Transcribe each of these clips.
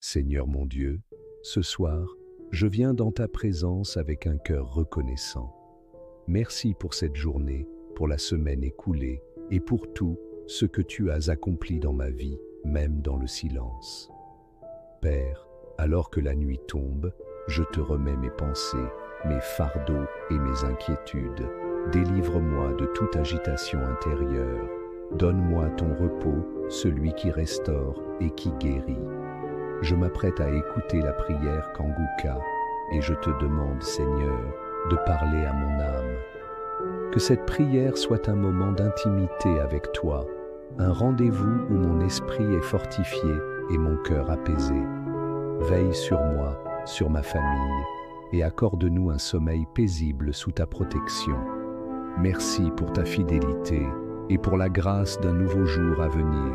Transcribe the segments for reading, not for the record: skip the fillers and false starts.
Seigneur mon Dieu, ce soir, je viens dans ta présence avec un cœur reconnaissant. Merci pour cette journée, pour la semaine écoulée et pour tout ce que tu as accompli dans ma vie, même dans le silence. Père, alors que la nuit tombe, je te remets mes pensées, mes fardeaux et mes inquiétudes. Délivre-moi de toute agitation intérieure. Donne-moi ton repos, celui qui restaure et qui guérit. Je m'apprête à écouter la prière Kanguka et je te demande, Seigneur, de parler à mon âme. Que cette prière soit un moment d'intimité avec toi, un rendez-vous où mon esprit est fortifié et mon cœur apaisé. Veille sur moi, sur ma famille, et accorde-nous un sommeil paisible sous ta protection. Merci pour ta fidélité et pour la grâce d'un nouveau jour à venir.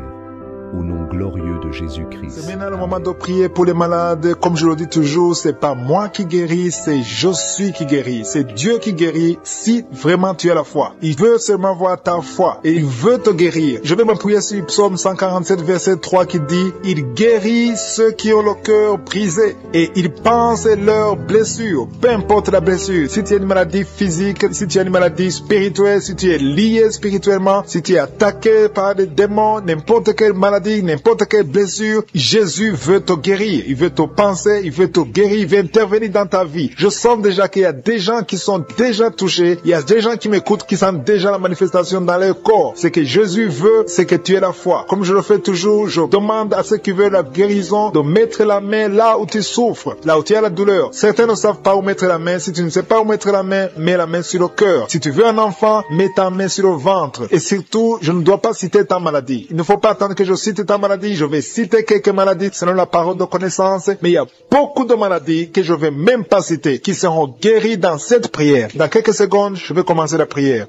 Au nom glorieux de Jésus-Christ. C'est maintenant le moment de prier pour les malades. Comme je le dis toujours, c'est pas moi qui guéris, c'est je suis qui guérit. C'est Dieu qui guérit si vraiment tu as la foi. Il veut seulement voir ta foi et il veut te guérir. Je vais me prier sur Psaume 147 verset 3 qui dit: il guérit ceux qui ont le cœur brisé et il pense leurs blessures. Peu importe la blessure. Si tu as une maladie physique, si tu as une maladie spirituelle, si tu es lié spirituellement, si tu es attaqué par des démons, n'importe quelle maladie, n'importe quelle blessure, Jésus veut te guérir, il veut te penser, il veut te guérir, il veut intervenir dans ta vie. Je sens déjà qu'il y a des gens qui sont déjà touchés, il y a des gens qui m'écoutent, qui sentent déjà la manifestation dans leur corps. Ce que Jésus veut, c'est que tu aies la foi. Comme je le fais toujours, je demande à ceux qui veulent la guérison de mettre la main là où tu souffres, là où tu as la douleur. Certains ne savent pas où mettre la main. Si tu ne sais pas où mettre la main, mets la main sur le cœur. Si tu veux un enfant, mets ta main sur le ventre. Et surtout, je ne dois pas citer ta maladie. Il ne faut pas attendre que je cite ta maladie, je vais citer quelques maladies selon la parole de connaissance, mais il y a beaucoup de maladies que je ne vais même pas citer, qui seront guéries dans cette prière. Dans quelques secondes, je vais commencer la prière.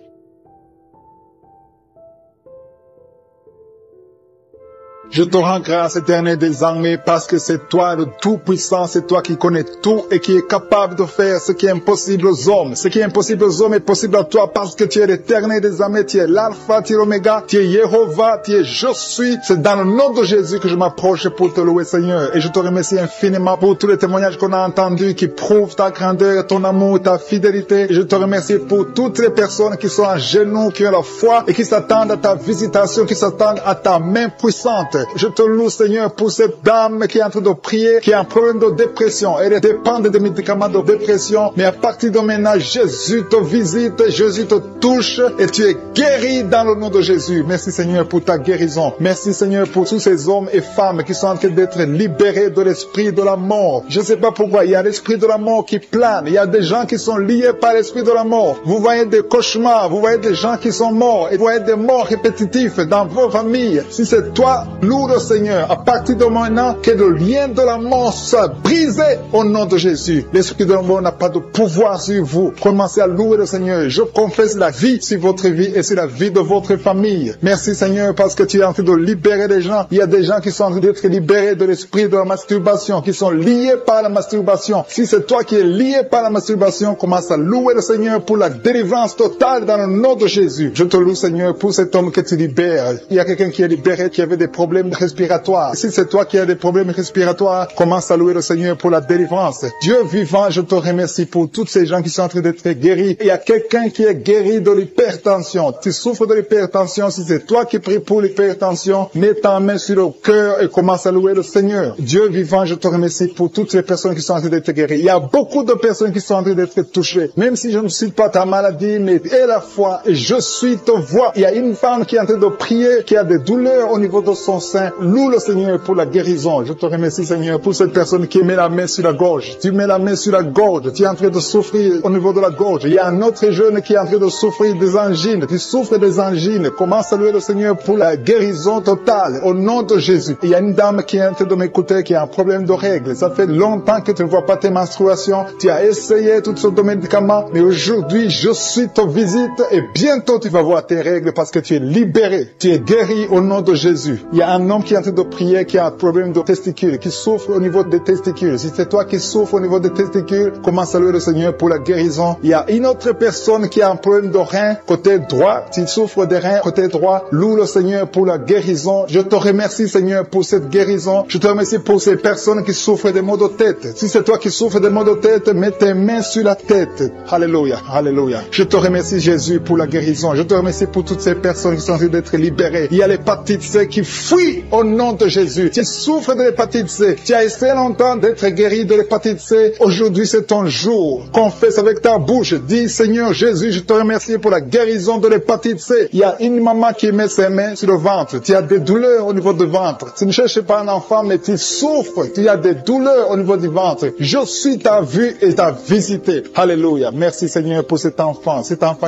Je te rends grâce, Éternel des armées, parce que c'est toi le Tout-Puissant, c'est toi qui connais tout et qui est capable de faire ce qui est impossible aux hommes. Ce qui est impossible aux hommes est possible à toi parce que tu es l'Éternel des armées, tu es l'Alpha, tu es l'Oméga, tu es Jéhovah, tu es Je suis. C'est dans le nom de Jésus que je m'approche pour te louer, Seigneur. Et je te remercie infiniment pour tous les témoignages qu'on a entendus qui prouvent ta grandeur, ton amour, ta fidélité. Et je te remercie pour toutes les personnes qui sont à genoux, qui ont la foi et qui s'attendent à ta visitation, qui s'attendent à ta main puissante. Je te loue, Seigneur, pour cette dame qui est en train de prier, qui a un problème de dépression. Elle dépend des médicaments de dépression. Mais à partir de maintenant, Jésus te visite, Jésus te touche et tu es guéri dans le nom de Jésus. Merci, Seigneur, pour ta guérison. Merci, Seigneur, pour tous ces hommes et femmes qui sont en train d'être libérés de l'esprit de la mort. Je ne sais pas pourquoi, il y a l'esprit de la mort qui plane. Il y a des gens qui sont liés par l'esprit de la mort. Vous voyez des cauchemars, vous voyez des gens qui sont morts et vous voyez des morts répétitifs dans vos familles. Si c'est toi, loue le Seigneur. À partir de maintenant, que le lien de la mort soit brisé au nom de Jésus. L'esprit de la mort n'a pas de pouvoir sur vous. Commencez à louer le Seigneur. Je confesse la vie sur votre vie et sur la vie de votre famille. Merci, Seigneur, parce que tu es en train de libérer des gens. Il y a des gens qui sont en train d'être libérés de l'esprit de la masturbation, qui sont liés par la masturbation. Si c'est toi qui es lié par la masturbation, commence à louer le Seigneur pour la délivrance totale dans le nom de Jésus. Je te loue, Seigneur, pour cet homme que tu libères. Il y a quelqu'un qui est libéré, qui avait des problèmes respiratoires. Si c'est toi qui as des problèmes respiratoires, commence à louer le Seigneur pour la délivrance. Dieu vivant, je te remercie pour tous ces gens qui sont en train d'être guéris. Il y a quelqu'un qui est guéri de l'hypertension. Tu souffres de l'hypertension. Si c'est toi qui pries pour l'hypertension, mets ta main sur le cœur et commence à louer le Seigneur. Dieu vivant, je te remercie pour toutes les personnes qui sont en train d'être guéries. Il y a beaucoup de personnes qui sont en train d'être touchées. Même si je ne cite pas ta maladie, mais aie la foi et je suis te voix. Il y a une femme qui est en train de prier, qui a des douleurs au niveau de son sein. Loue le Seigneur pour la guérison. Je te remercie, Seigneur, pour cette personne qui met la main sur la gorge. Tu mets la main sur la gorge. Tu es en train de souffrir au niveau de la gorge. Il y a un autre jeune qui est en train de souffrir des angines. Tu souffres des angines. Commence à louer le Seigneur pour la guérison totale au nom de Jésus. Il y a une dame qui est en train de m'écouter qui a un problème de règles. Ça fait longtemps que tu ne vois pas tes menstruations. Tu as essayé toutes sortes de médicaments, mais aujourd'hui, je suis te visite et bientôt tu vas voir tes règles parce que tu es libéré. Tu es guéri au nom de Jésus. Il y a un homme qui est en train de prier, qui a un problème de testicules, qui souffre au niveau des testicules. Si c'est toi qui souffres au niveau des testicules, commence à louer le Seigneur pour la guérison. Il y a une autre personne qui a un problème de rein, côté droit. S'il souffre des reins, côté droit, loue le Seigneur pour la guérison. Je te remercie, Seigneur, pour cette guérison. Je te remercie pour ces personnes qui souffrent des maux de tête. Si c'est toi qui souffres des maux de tête, mets tes mains sur la tête. Alléluia, alléluia. Je te remercie, Jésus, pour la guérison. Je te remercie pour toutes ces personnes qui sont en train d'être libérées. Il y a l'hépatite C qui fuit au nom de Jésus. Tu souffres de l'hépatite C. Tu as essayé longtemps d'être guéri de l'hépatite C. Aujourd'hui, c'est ton jour. Confesse avec ta bouche. Dis, Seigneur Jésus, je te remercie pour la guérison de l'hépatite C. Il y a une maman qui met ses mains sur le ventre. Tu as des douleurs au niveau du ventre. Tu ne cherches pas un enfant, mais tu souffres. Tu as des douleurs au niveau du ventre. Je suis ta vue et ta visité. Alléluia. Merci, Seigneur, pour cet enfant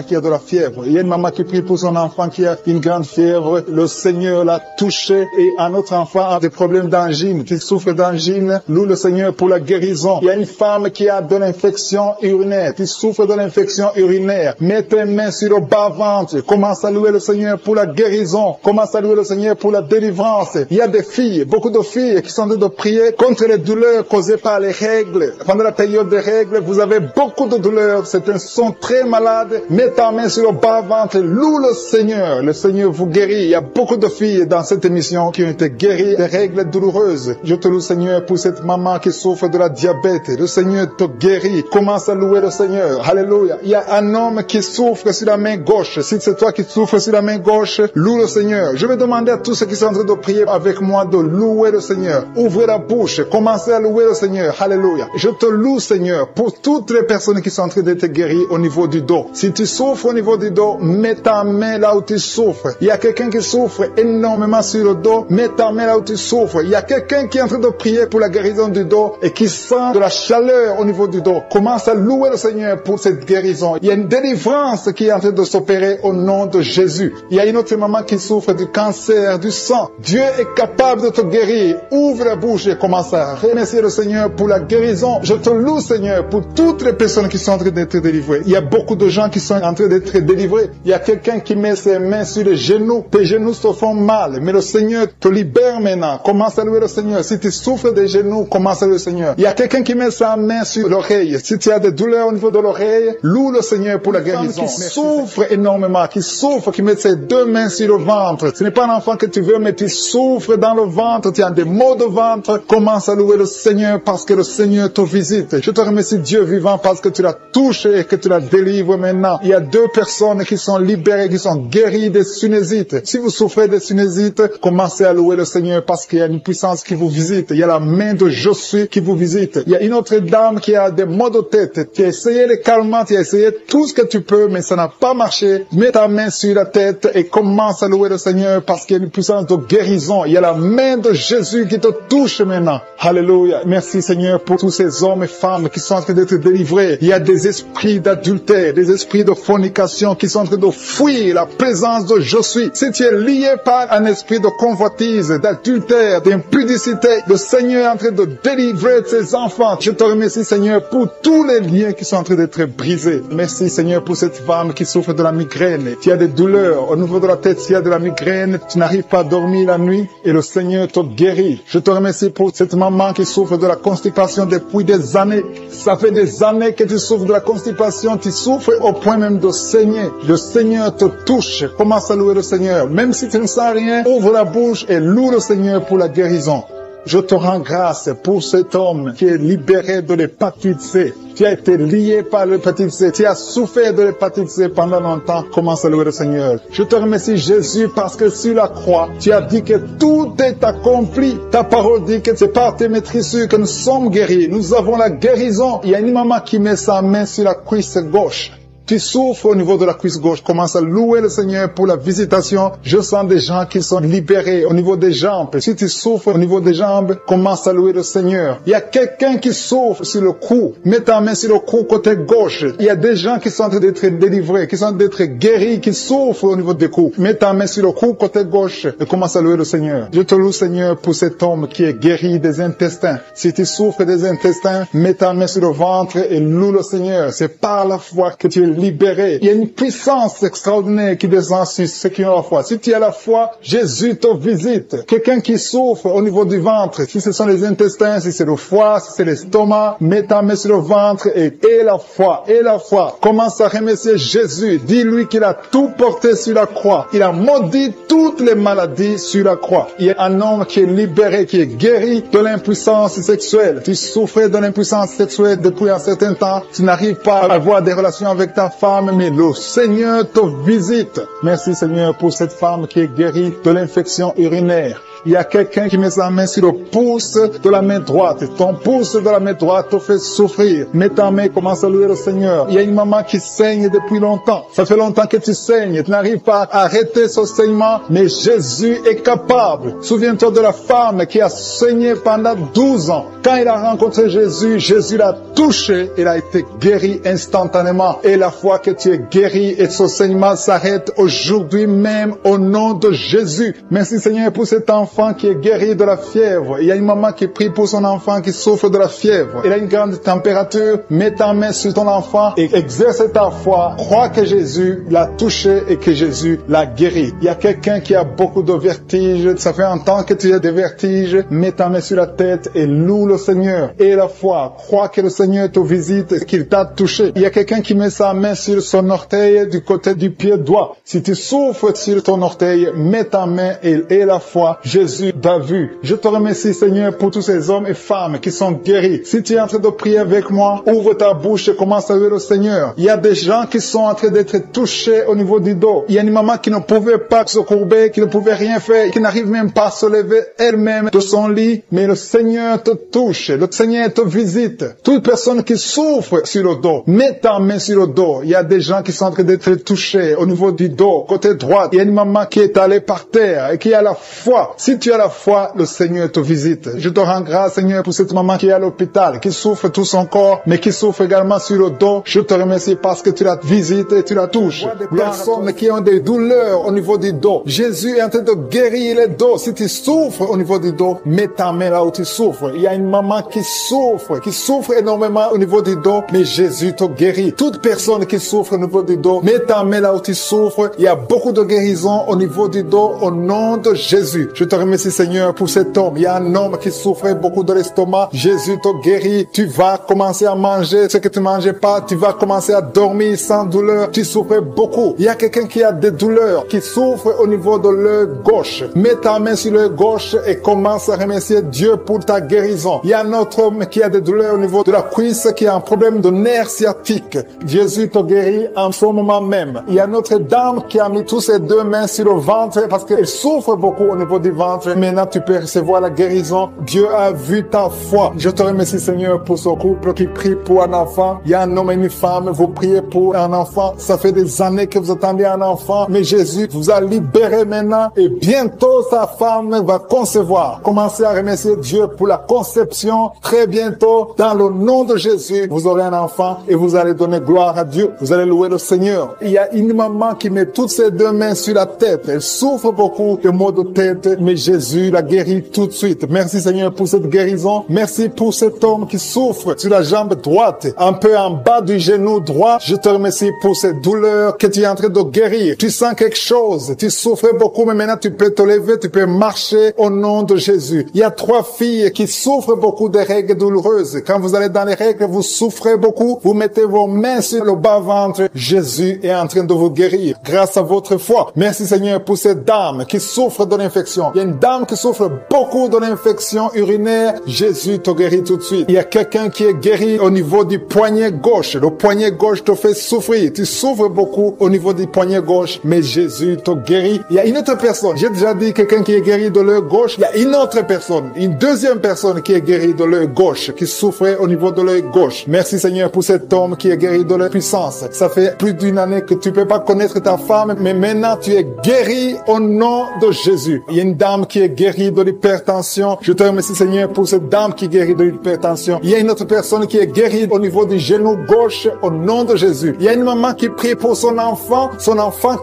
qui a de la fièvre. Il y a une maman qui prie pour son enfant qui a une grande fièvre. Le Seigneur l'a touché et un autre enfant a des problèmes d'angine. Tu souffres d'angine. Loue le Seigneur pour la guérison. Il y a une femme qui a de l'infection urinaire. Tu souffres de l'infection urinaire. Mets tes mains sur le bas-ventre. Commence à louer le Seigneur pour la guérison. Commence à louer le Seigneur pour la délivrance. Il y a des filles, beaucoup de filles qui sont en train de prier contre les douleurs causées par les règles. Pendant la période des règles, vous avez beaucoup de douleurs. Certains sont très malades. Mets ta main sur le bas-ventre. Loue le Seigneur. Le Seigneur vous guérit. Il y a beaucoup de filles dans cette émission qui ont été guéries des règles douloureuses. Je te loue, Seigneur, pour cette maman qui souffre de la diabète. Le Seigneur te guérit. Commence à louer le Seigneur. Alléluia. Il y a un homme qui souffre sur la main gauche. Si c'est toi qui souffres sur la main gauche, loue le Seigneur. Je vais demander à tous ceux qui sont en train de prier avec moi de louer le Seigneur. Ouvrez la bouche. Commencez à louer le Seigneur. Alléluia. Je te loue, Seigneur, pour toutes les personnes qui sont en train d'être guéries au niveau du dos. Si tu souffres au niveau du dos, mets ta main là où tu souffres. Il y a quelqu'un qui souffre énormément sur le dos. Mets ta main là où tu souffres. Il y a quelqu'un qui est en train de prier pour la guérison du dos et qui sent de la chaleur au niveau du dos. Commence à louer le Seigneur pour cette guérison. Il y a une délivrance qui est en train de s'opérer au nom de Jésus. Il y a une autre maman qui souffre du cancer, du sang. Dieu est capable de te guérir. Ouvre la bouche et commence à remercier le Seigneur pour la guérison. Je te loue, Seigneur, pour toutes les personnes qui sont en train d'être délivrées. Il y a beaucoup de gens qui sont en train d'être délivrés. Il y a quelqu'un qui met ses mains sur les genoux. Tes genoux se font mal, mais le Seigneur te libère maintenant. Commence à louer le Seigneur. Si tu souffres des genoux, commence à louer le Seigneur. Il y a quelqu'un qui met sa main sur l'oreille. Si tu as des douleurs au niveau de l'oreille, loue le Seigneur pour la guérison. Qui souffre énormément, qui souffre, qui met ses deux mains sur le ventre. Ce n'est pas un enfant que tu veux, mais tu souffres dans le ventre, tu as des maux de ventre. Commence à louer le Seigneur parce que le Seigneur te visite. Je te remercie, Dieu vivant, parce que tu l'as touché et que tu la délivres maintenant. Il y a 2 personnes qui sont libérées, qui sont guéries des sinusites. Si vous souffrez des sinusites, commencez à louer le Seigneur parce qu'il y a une puissance qui vous visite. Il y a la main de Je suis qui vous visite. Il y a une autre dame qui a des maux de tête. Tu as essayé les calmants, tu as essayé tout ce que tu peux, mais ça n'a pas marché. Mets ta main sur la tête et commence à louer le Seigneur parce qu'il y a une puissance de guérison. Il y a la main de Jésus qui te touche maintenant. Alléluia. Merci, Seigneur, pour tous ces hommes et femmes qui sont en train d'être délivrés. Il y a des esprits d'adultère, des esprits de fornication qui sont en train de fuir la présence de Je suis. Si tu es lié par un esprit de convoitise, d'adultère, d'impudicité, le Seigneur est en train de délivrer ses enfants. Je te remercie, Seigneur, pour tous les liens qui sont en train d'être brisés. Merci, Seigneur, pour cette femme qui souffre de la migraine. Tu as des douleurs au niveau de la tête, tu as de la migraine, tu n'arrives pas à dormir la nuit et le Seigneur te guérit. Je te remercie pour cette maman qui souffre de la constipation depuis des années. Ça fait des années que tu souffres de la constipation, tu souffres au point même de saigner. Le Seigneur te touche. Commence à louer le Seigneur. Même si tu ne sens rien, ouvre la bouche et loue le Seigneur pour la guérison. Je te rends grâce pour cet homme qui est libéré de l'hépatite C. Tu as été lié par l'hépatite C. Tu as souffert de l'hépatite C pendant longtemps. Commence à louer le Seigneur. Je te remercie, Jésus, parce que sur la croix, tu as dit que tout est accompli. Ta parole dit que c'est par tes maîtrisures que nous sommes guéris. Nous avons la guérison. Il y a une maman qui met sa main sur la cuisse gauche. Tu souffres au niveau de la cuisse gauche, commence à louer le Seigneur pour la visitation. Je sens des gens qui sont libérés au niveau des jambes. Si tu souffres au niveau des jambes, commence à louer le Seigneur. Il y a quelqu'un qui souffre sur le cou. Mets ta main sur le cou côté gauche. Il y a des gens qui sont en train d'être délivrés, qui sont en train d'être guéris, qui souffrent au niveau des coups. Mets ta main sur le cou côté gauche et commence à louer le Seigneur. Je te loue, Seigneur, pour cet homme qui est guéri des intestins. Si tu souffres des intestins, mets ta main sur le ventre et loue le Seigneur. C'est par la foi que tu es libéré. Il y a une puissance extraordinaire qui descend sur ceux qui ont la foi. Si tu as la foi, Jésus te visite. Quelqu'un qui souffre au niveau du ventre, si ce sont les intestins, si c'est le foie, si c'est l'estomac, mets ta main sur le ventre et la foi, et la foi. Commence à remercier Jésus. Dis-lui qu'il a tout porté sur la croix. Il a maudit toutes les maladies sur la croix. Il y a un homme qui est libéré, qui est guéri de l'impuissance sexuelle. Tu souffrais de l'impuissance sexuelle depuis un certain temps. Tu n'arrives pas à avoir des relations avec ta femme, mais le Seigneur te visite. Merci Seigneur pour cette femme qui est guérie de l'infection urinaire. Il y a quelqu'un qui met sa main sur le pouce de la main droite. Ton pouce de la main droite te fait souffrir. Mets ta main, commence à louer le Seigneur. Il y a une maman qui saigne depuis longtemps. Ça fait longtemps que tu saignes. Tu n'arrives pas à arrêter ce saignement, mais Jésus est capable. Souviens-toi de la femme qui a saigné pendant 12 ans. Quand il a rencontré Jésus, Jésus l'a touché. Il a été guéri instantanément. Et la fois que tu es guéri et ce saignement s'arrête aujourd'hui même au nom de Jésus. Merci Seigneur pour cet enfant qui est guéri de la fièvre. Il y a une maman qui prie pour son enfant qui souffre de la fièvre. Il a une grande température. Mets ta main sur ton enfant et exerce ta foi. Crois que Jésus l'a touché et que Jésus l'a guéri. Il y a quelqu'un qui a beaucoup de vertiges. Ça fait un temps que tu as des vertiges. Mets ta main sur la tête et loue le Seigneur. Et la foi. Crois que le Seigneur te visite et qu'il t'a touché. Il y a quelqu'un qui met sa main sur son orteil du côté du pied droit. Si tu souffres sur ton orteil, mets ta main et la foi. Jésus t'a vu. Je te remercie Seigneur pour tous ces hommes et femmes qui sont guéris. Si tu es en train de prier avec moi, ouvre ta bouche et commence à louer le Seigneur. Il y a des gens qui sont en train d'être touchés au niveau du dos. Il y a une maman qui ne pouvait pas se courber, qui ne pouvait rien faire, qui n'arrive même pas à se lever elle-même de son lit, mais le Seigneur te touche, le Seigneur te visite. Toute personne qui souffre sur le dos, mets ta main sur le dos. Il y a des gens qui sont en train d'être touchés au niveau du dos, côté droit. Il y a une maman qui est allée par terre et qui a la foi. Si tu as la foi, le Seigneur te visite. Je te rends grâce, Seigneur, pour cette maman qui est à l'hôpital, qui souffre tout son corps, mais qui souffre également sur le dos. Je te remercie parce que tu la visites et tu la touches. Des personnes qui ont des douleurs au niveau du dos. Jésus est en train de guérir les dos. Si tu souffres au niveau du dos, mets ta main là où tu souffres. Il y a une maman qui souffre énormément au niveau du dos, mais Jésus te guérit. Toute personne qui souffre au niveau du dos, mets ta main là où tu souffres. Il y a beaucoup de guérison au niveau du dos au nom de Jésus. Je te remercie Seigneur pour cet homme. Il y a un homme qui souffrait beaucoup de l'estomac. Jésus te guérit. Tu vas commencer à manger ce que tu ne mangeais pas. Tu vas commencer à dormir sans douleur. Tu souffrais beaucoup. Il y a quelqu'un qui a des douleurs, qui souffre au niveau de l'œil gauche. Mets ta main sur l'œil gauche et commence à remercier Dieu pour ta guérison. Il y a un autre homme qui a des douleurs au niveau de la cuisse, qui a un problème de nerf sciatique. Jésus te guérit en ce moment même. Il y a une autre dame qui a mis toutes ses deux mains sur le ventre parce qu'elle souffre beaucoup au niveau du ventre. Maintenant, tu peux recevoir la guérison. Dieu a vu ta foi. Je te remercie, Seigneur, pour ce couple qui prie pour un enfant. Il y a un homme et une femme. Vous priez pour un enfant. Ça fait des années que vous attendez un enfant. Mais Jésus vous a libéré maintenant. Et bientôt, sa femme va concevoir. Commencez à remercier Dieu pour la conception. Très bientôt, dans le nom de Jésus, vous aurez un enfant et vous allez donner gloire à Dieu. Vous allez louer le Seigneur. Il y a une maman qui met toutes ses deux mains sur la tête. Elle souffre beaucoup de maux de tête, mais Jésus la guérit tout de suite. Merci Seigneur pour cette guérison. Merci pour cet homme qui souffre sur la jambe droite, un peu en bas du genou droit. Je te remercie pour cette douleur que tu es en train de guérir. Tu sens quelque chose. Tu souffrais beaucoup, mais maintenant tu peux te lever, tu peux marcher au nom de Jésus. Il y a 3 filles qui souffrent beaucoup de règles douloureuses. Quand vous allez dans les règles, vous souffrez beaucoup. Vous mettez vos mains sur le bas-ventre. Jésus est en train de vous guérir grâce à votre foi. Merci Seigneur pour cette dame qui souffre de l'infection. Il y a une dame qui souffre beaucoup de l'infection urinaire. Jésus te guérit tout de suite. Il y a quelqu'un qui est guéri au niveau du poignet gauche. Le poignet gauche te fait souffrir. Tu souffres beaucoup au niveau du poignet gauche, mais Jésus te guérit. Il y a une autre personne. J'ai déjà dit quelqu'un qui est guéri de l'œil gauche. Il y a une autre personne, une deuxième personne qui est guérie de l'œil gauche, qui souffrait au niveau de l'œil gauche. Merci Seigneur pour cet homme qui est guéri de l'impuissance. Ça fait plus d'une année que tu peux pas connaître ta femme, mais maintenant tu es guéri au nom de Jésus. Il y a une dame dame qui est guérie de l'hypertension. Je te remercie, Seigneur, pour cette dame qui est guérie de l'hypertension. Il y a une autre personne qui est guérie au niveau du genou gauche au nom de Jésus. Il y a une maman qui prie pour son enfant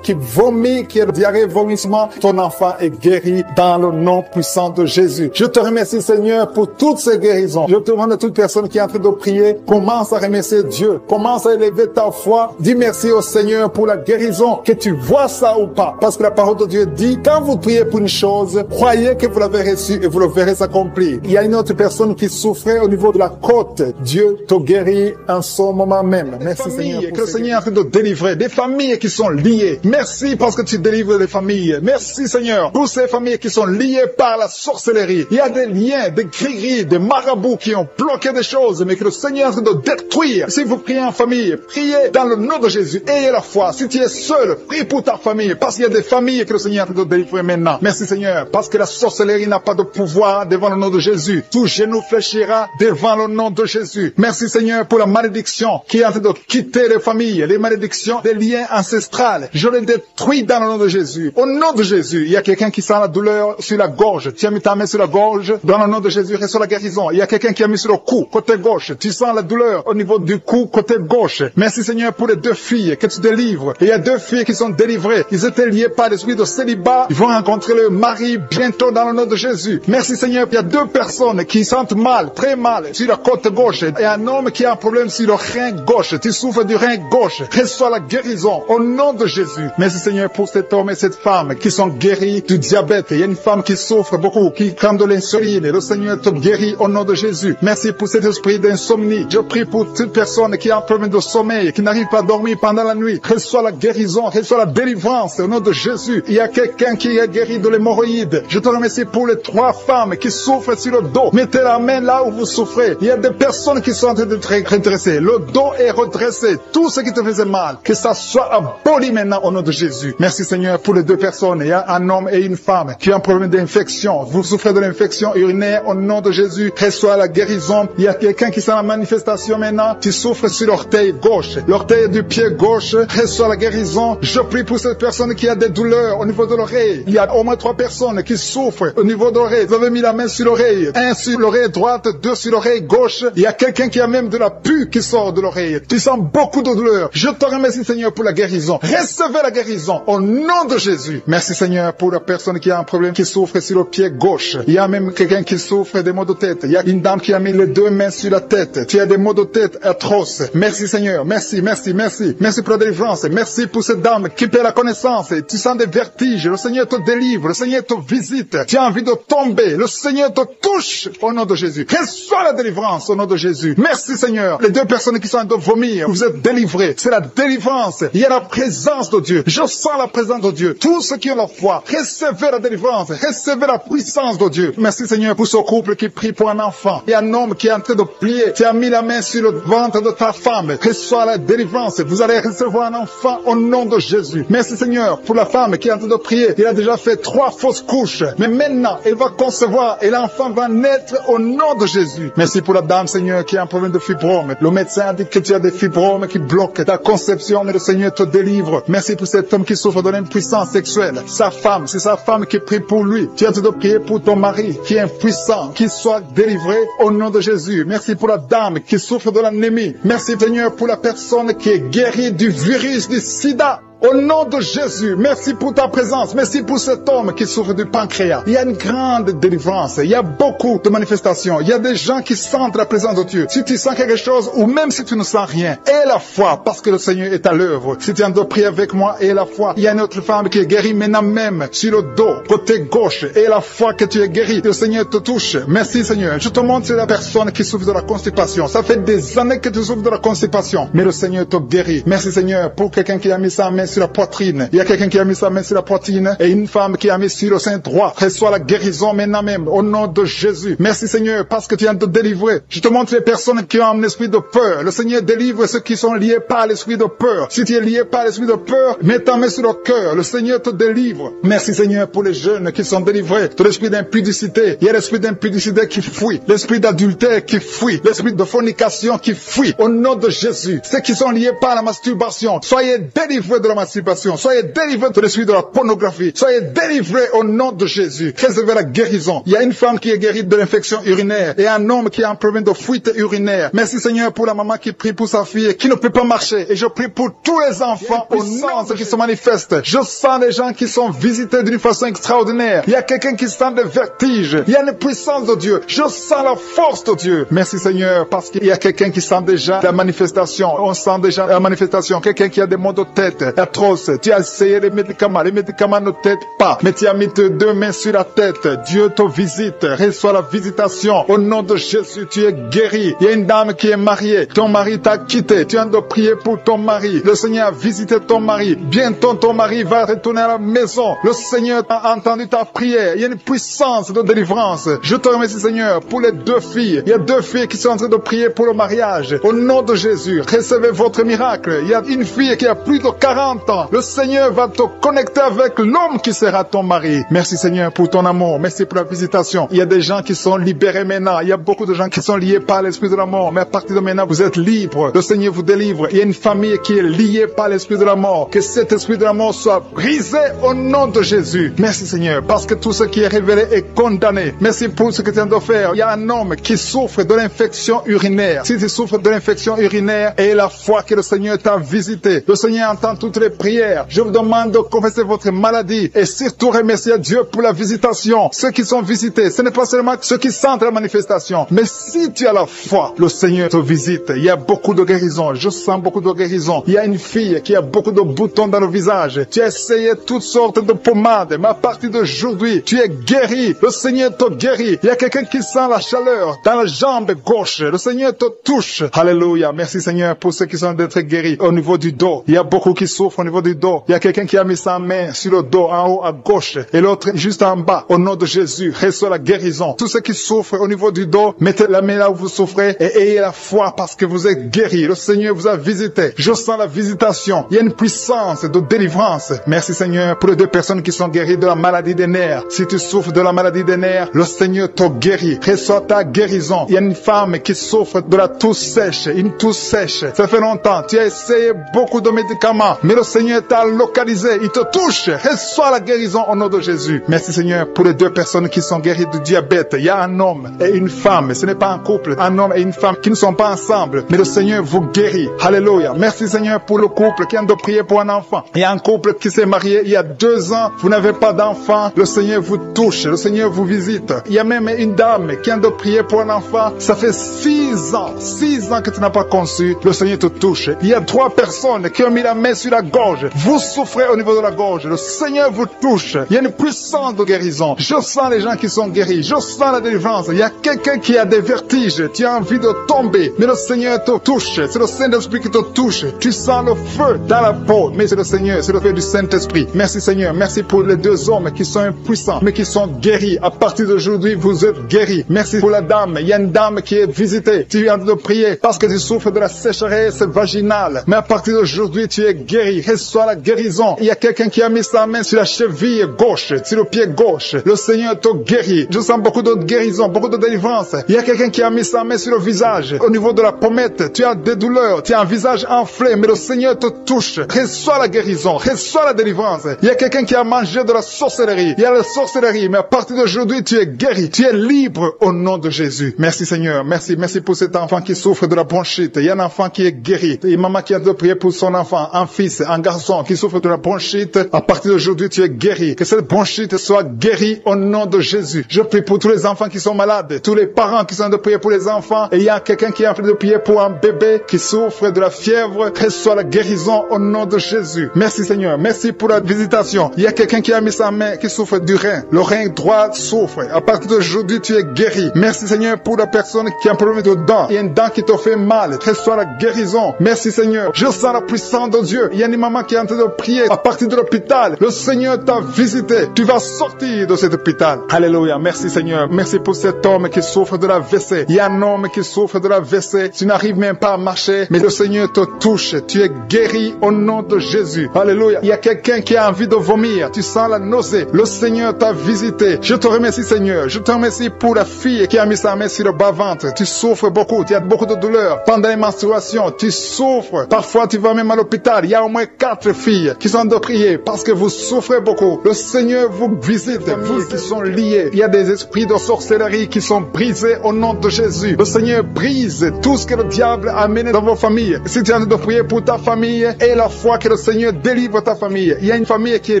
qui vomit, qui a diarrhée, vomissement. Ton enfant est guéri dans le nom puissant de Jésus. Je te remercie, Seigneur, pour toutes ces guérisons. Je te demande à toute personne qui est en train de prier, commence à remercier Dieu. Commence à élever ta foi. Dis merci au Seigneur pour la guérison, que tu vois ça ou pas. Parce que la parole de Dieu dit, quand vous priez pour une chose, croyez que vous l'avez reçue et vous le verrez s'accomplir. Il y a une autre personne qui souffrait au niveau de la côte. Dieu te guérit en ce moment même. Merci, Seigneur. Que le Seigneur est en train de délivrer des familles qui sont liées. Merci parce que tu délivres les familles. Merci, Seigneur, pour ces familles qui sont liées par la sorcellerie. Il y a des liens, des gris-gris, des marabouts qui ont bloqué des choses, mais que le Seigneur est en train de détruire. Si vous priez en famille, priez dans le nom de Jésus. Ayez la foi. Si tu es seul, prie pour ta famille, parce qu'il y a des familles que le Seigneur est en train de délivrer maintenant. Merci, Seigneur, parce que la sorcellerie n'a pas de pouvoir devant le nom de Jésus. Tout genou fléchira devant le nom de Jésus. Merci, Seigneur, pour la malédiction qui est en train de quitter les familles, les malédictions des liens ancestrales. Je les détruis dans le nom de Jésus. Au nom de Jésus, il y a quelqu'un qui sent la douleur sur la gorge. Tu as mis ta main sur la gorge. Dans le nom de Jésus, reçois la guérison. Il y a quelqu'un qui a mis sur le cou, côté gauche. Tu sens la douleur au niveau du cou, côté gauche. Merci, Seigneur, pour les deux filles que tu délivres. Il y a deux filles qui sont délivrées. Ils étaient liés par l'esprit de célibat. Ils vont rencontrer le mari bientôt dans le nom de Jésus. Merci, Seigneur. Il y a deux personnes qui sentent mal, très mal, sur la côte gauche. Et un homme qui a un problème sur le rein gauche. Tu souffres du rein gauche. Reçois la guérison au nom de Jésus. Merci, Seigneur, pour cet homme et cette femme qui sont guéris du diabète. Il y a une femme qui souffre beaucoup, qui prend de l'insuline. Le Seigneur te guérit au nom de Jésus. Merci pour cet esprit d'insomnie. Je prie pour toute personne qui a un problème de sommeil, qui n'arrive pas à dormir pendant la nuit. Reçois la guérison, reçois la délivrance au nom de Jésus. Il y a quelqu'un qui est guéri de l'hémorroïde. Je te remercie pour les 3 femmes qui souffrent sur le dos. Mettez la main là où vous souffrez. Il y a des personnes qui sont en train de être redressées. Le dos est redressé. Tout ce qui te faisait mal, que ça soit aboli maintenant au nom de Jésus. Merci, Seigneur, pour les 2 personnes. Il y a un homme et une femme qui ont un problème d'infection. Vous souffrez de l'infection urinaire au nom de Jésus. Reçois la guérison. Il y a quelqu'un qui sent la manifestation maintenant. Tu souffres sur l'orteil gauche. L'orteil du pied gauche. Reçois la guérison. Je prie pour cette personne qui a des douleurs au niveau de l'oreille. Il y a au moins 3 personnes qui souffrent au niveau de l'oreille. Vous avez mis la main sur l'oreille. 1 sur l'oreille droite, 2 sur l'oreille gauche. Il y a quelqu'un qui a même de la pus qui sort de l'oreille. Tu sens beaucoup de douleur. Je te remercie, Seigneur, pour la guérison. Recevez la guérison au nom de Jésus. Merci, Seigneur, pour la personne qui a un problème, qui souffre sur le pied gauche. Il y a même quelqu'un qui souffre des maux de tête. Il y a une dame qui a mis les 2 mains sur la tête. Tu as des maux de tête atroces. Merci, Seigneur. Merci, merci, merci. Merci pour la délivrance. Merci pour cette dame qui perd la connaissance. Tu sens des vertiges. Le Seigneur te délivre. Le Seigneur te visite. Tu as envie de tomber. Le Seigneur te touche au nom de Jésus. Reçois la délivrance au nom de Jésus. Merci, Seigneur. Les 2 personnes qui sont en train de vomir, vous êtes délivrés. C'est la délivrance. Il y a la présence de Dieu. Je sens la présence de Dieu. Tous ceux qui ont la foi, recevez la délivrance. Recevez la puissance de Dieu. Merci, Seigneur, pour ce couple qui prie pour un enfant. Il y a un homme qui est en train de prier. Tu as mis la main sur le ventre de ta femme. Reçois la délivrance. Vous allez recevoir un enfant au nom de Jésus. Merci, Seigneur, pour la femme qui est en train de prier. Il a déjà fait 3 fausses couches. Mais maintenant, elle va concevoir et l'enfant va naître au nom de Jésus. Merci pour la dame, Seigneur, qui a un problème de fibrome. Le médecin a dit que tu as des fibromes qui bloquent ta conception, mais le Seigneur te délivre. Merci pour cet homme qui souffre de l'impuissance sexuelle. Sa femme, c'est sa femme qui prie pour lui. Tu es en train de prier pour ton mari qui est impuissant, qu'il soit délivré au nom de Jésus. Merci pour la dame qui souffre de l'anémie. Merci, Seigneur, pour la personne qui est guérie du virus du sida. Au nom de Jésus, merci pour ta présence. Merci pour cet homme qui souffre du pancréas. Il y a une grande délivrance. Il y a beaucoup de manifestations. Il y a des gens qui sentent la présence de Dieu. Si tu sens quelque chose ou même si tu ne sens rien, aie la foi parce que le Seigneur est à l'œuvre. Si tu es en train de prier avec moi, aie la foi. Il y a une autre femme qui est guérie maintenant même sur le dos, côté gauche. Aie la foi que tu es guérie. Que le Seigneur te touche. Merci, Seigneur. Je te montre sur la personne qui souffre de la constipation. Ça fait des années que tu souffres de la constipation, mais le Seigneur te guérit. Merci, Seigneur, pour quelqu'un qui a mis sa main sur la poitrine. Il y a quelqu'un qui a mis sa main sur la poitrine et une femme qui a mis sur le sein droit. Reçois la guérison maintenant même au nom de Jésus. Merci, Seigneur, parce que tu viens de délivrer. Je te montre les personnes qui ont un esprit de peur. Le Seigneur délivre ceux qui sont liés par l'esprit de peur. Si tu es lié par l'esprit de peur, mets ta main sur le cœur. Le Seigneur te délivre. Merci, Seigneur, pour les jeunes qui sont délivrés de l'esprit d'impudicité. Il y a l'esprit d'impudicité qui fuit. L'esprit d'adultère qui fuit. L'esprit de fornication qui fuit. Au nom de Jésus. Ceux qui sont liés par la masturbation, soyez délivrés de la l'émancipation. Soyez délivrés de l'esprit de la pornographie. Soyez délivrés au nom de Jésus. Recevez la guérison. Il y a une femme qui est guérie de l'infection urinaire et un homme qui a un problème de fuite urinaire. Merci Seigneur pour la maman qui prie pour sa fille qui ne peut pas marcher. Et je prie pour tous les enfants au nom qui se manifestent. Je sens les gens qui sont visités d'une façon extraordinaire. Il y a quelqu'un qui sent des vertiges. Il y a une puissance de Dieu. Je sens la force de Dieu. Merci Seigneur parce qu'il y a quelqu'un qui sent déjà la manifestation. On sent déjà la manifestation. Quelqu'un qui a des maux de tête atroces. Tu as essayé les médicaments. Les médicaments ne t'aident pas. Mais tu as mis tes deux mains sur la tête. Dieu te visite. Reçois la visitation. Au nom de Jésus, tu es guéri. Il y a une dame qui est mariée. Ton mari t'a quitté. Tu as de prier pour ton mari. Le Seigneur a visité ton mari. Bientôt ton mari va retourner à la maison. Le Seigneur a entendu ta prière. Il y a une puissance de délivrance. Je te remercie Seigneur pour les deux filles. Il y a deux filles qui sont en train de prier pour le mariage. Au nom de Jésus, recevez votre miracle. Il y a une fille qui a plus de 40 ans. Le Seigneur va te connecter avec l'homme qui sera ton mari. Merci Seigneur pour ton amour. Merci pour la visitation. Il y a des gens qui sont libérés maintenant. Il y a beaucoup de gens qui sont liés par l'esprit de la mort. Mais à partir de maintenant, vous êtes libres. Le Seigneur vous délivre. Il y a une famille qui est liée par l'esprit de la mort. Que cet esprit de la mort soit brisé au nom de Jésus. Merci Seigneur, parce que tout ce qui est révélé est condamné. Merci pour ce que tu viens de faire. Il y a un homme qui souffre de l'infection urinaire. Si tu souffres de l'infection urinaire, et la foi que le Seigneur t'a visité, le Seigneur entend toutes les prières. Je vous demande de confesser votre maladie et surtout remercier Dieu pour la visitation. Ceux qui sont visités, ce n'est pas seulement ceux qui sentent la manifestation, mais si tu as la foi, le Seigneur te visite. Il y a beaucoup de guérisons. Je sens beaucoup de guérisons. Il y a une fille qui a beaucoup de boutons dans le visage. Tu as essayé toutes sortes de pommades, mais à partir d'aujourd'hui, tu es guéri. Le Seigneur te guérit. Il y a quelqu'un qui sent la chaleur dans la jambe gauche. Le Seigneur te touche. Alléluia. Merci Seigneur pour ceux qui sont d'être guéris au niveau du dos. Il y a beaucoup qui souffrent au niveau du dos. Il y a quelqu'un qui a mis sa main sur le dos en haut à gauche et l'autre juste en bas. Au nom de Jésus, reçois la guérison. Tous ceux qui souffrent au niveau du dos, mettez la main là où vous souffrez et ayez la foi parce que vous êtes guéris. Le Seigneur vous a visité. Je sens la visitation. Il y a une puissance de délivrance. Merci Seigneur pour les deux personnes qui sont guéries de la maladie des nerfs. Si tu souffres de la maladie des nerfs, le Seigneur te guérit. Reçois ta guérison. Il y a une femme qui souffre de la toux sèche. Une toux sèche. Ça fait longtemps. Tu as essayé beaucoup de médicaments, mais le Seigneur t'a localisé. Il te touche. Reçois la guérison au nom de Jésus. Merci Seigneur pour les deux personnes qui sont guéries du diabète. Il y a un homme et une femme. Ce n'est pas un couple. Un homme et une femme qui ne sont pas ensemble, mais le Seigneur vous guérit. Alléluia. Merci Seigneur pour le couple qui vient de prier pour un enfant. Il y a un couple qui s'est marié il y a 2 ans. Vous n'avez pas d'enfant. Le Seigneur vous touche. Le Seigneur vous visite. Il y a même une dame qui vient de prier pour un enfant. Ça fait 6 ans. 6 ans que tu n'as pas conçu. Le Seigneur te touche. Il y a 3 personnes qui ont mis la main sur la gorge. Vous souffrez au niveau de la gorge. Le Seigneur vous touche. Il y a une puissance de guérison. Je sens les gens qui sont guéris. Je sens la délivrance. Il y a quelqu'un qui a des vertiges. Tu as envie de tomber. Mais le Seigneur te touche. C'est le Saint-Esprit qui te touche. Tu sens le feu dans la peau. Mais c'est le Seigneur. C'est le feu du Saint-Esprit. Merci Seigneur. Merci pour les 2 hommes qui sont impuissants, mais qui sont guéris. À partir d'aujourd'hui, vous êtes guéris. Merci pour la dame. Il y a une dame qui est visitée. Tu viens de prier parce que tu souffres de la sécheresse vaginale. Mais à partir d'aujourd'hui, tu es guéri. Reçois la guérison. Il y a quelqu'un qui a mis sa main sur la cheville gauche, sur le pied gauche. Le Seigneur te guérit. Je sens beaucoup de guérison, beaucoup de délivrance. Il y a quelqu'un qui a mis sa main sur le visage. Au niveau de la pommette, tu as des douleurs. Tu as un visage enflé, mais le Seigneur te touche. Reçois la guérison. Reçois la délivrance. Il y a quelqu'un qui a mangé de la sorcellerie. Il y a la sorcellerie, mais à partir d'aujourd'hui, tu es guéri. Tu es libre au nom de Jésus. Merci Seigneur. Merci. Merci pour cet enfant qui souffre de la bronchite. Il y a un enfant qui est guéri. Il y a une maman qui a de prier pour son enfant, un fils, un garçon qui souffre de la bronchite. À partir d'aujourd'hui, tu es guéri. Que cette bronchite soit guérie au nom de Jésus. Je prie pour tous les enfants qui sont malades, tous les parents qui sont de prier pour les enfants. Et il y a quelqu'un qui est en train de prier pour un bébé qui souffre de la fièvre. Reçois la guérison au nom de Jésus. Merci Seigneur. Merci pour la visitation. Il y a quelqu'un qui a mis sa main qui souffre du rein. Le rein droit souffre. À partir d'aujourd'hui, tu es guéri. Merci Seigneur pour la personne qui a un problème de dents. Il y a une dent qui te fait mal. Reçois la guérison. Merci Seigneur. Je sens la puissance de Dieu. Il y a une maman qui est en train de prier à partir de l'hôpital. Le Seigneur t'a visité. Tu vas sortir de cet hôpital. Alléluia. Merci Seigneur. Merci pour cet homme qui souffre de la WC. Il y a un homme qui souffre de la WC. Tu n'arrives même pas à marcher, mais le Seigneur te touche. Tu es guéri au nom de Jésus. Alléluia. Il y a quelqu'un qui a envie de vomir. Tu sens la nausée. Le Seigneur t'a visité. Je te remercie Seigneur. Je te remercie pour la fille qui a mis sa main sur le bas-ventre. Tu souffres beaucoup. Tu as beaucoup de douleurs pendant les menstruations. Tu souffres. Parfois tu vas même à l'hôpital. Il y a au moins 4 filles qui sont de prier parce que vous souffrez beaucoup. Le Seigneur vous visite, vous qui sont liés. Il y a des esprits de sorcellerie qui sont brisés au nom de Jésus. Le Seigneur brise tout ce que le diable a amené dans vos familles. Si tu es en train de prier pour ta famille, et la foi que le Seigneur délivre ta famille. Il y a une famille qui est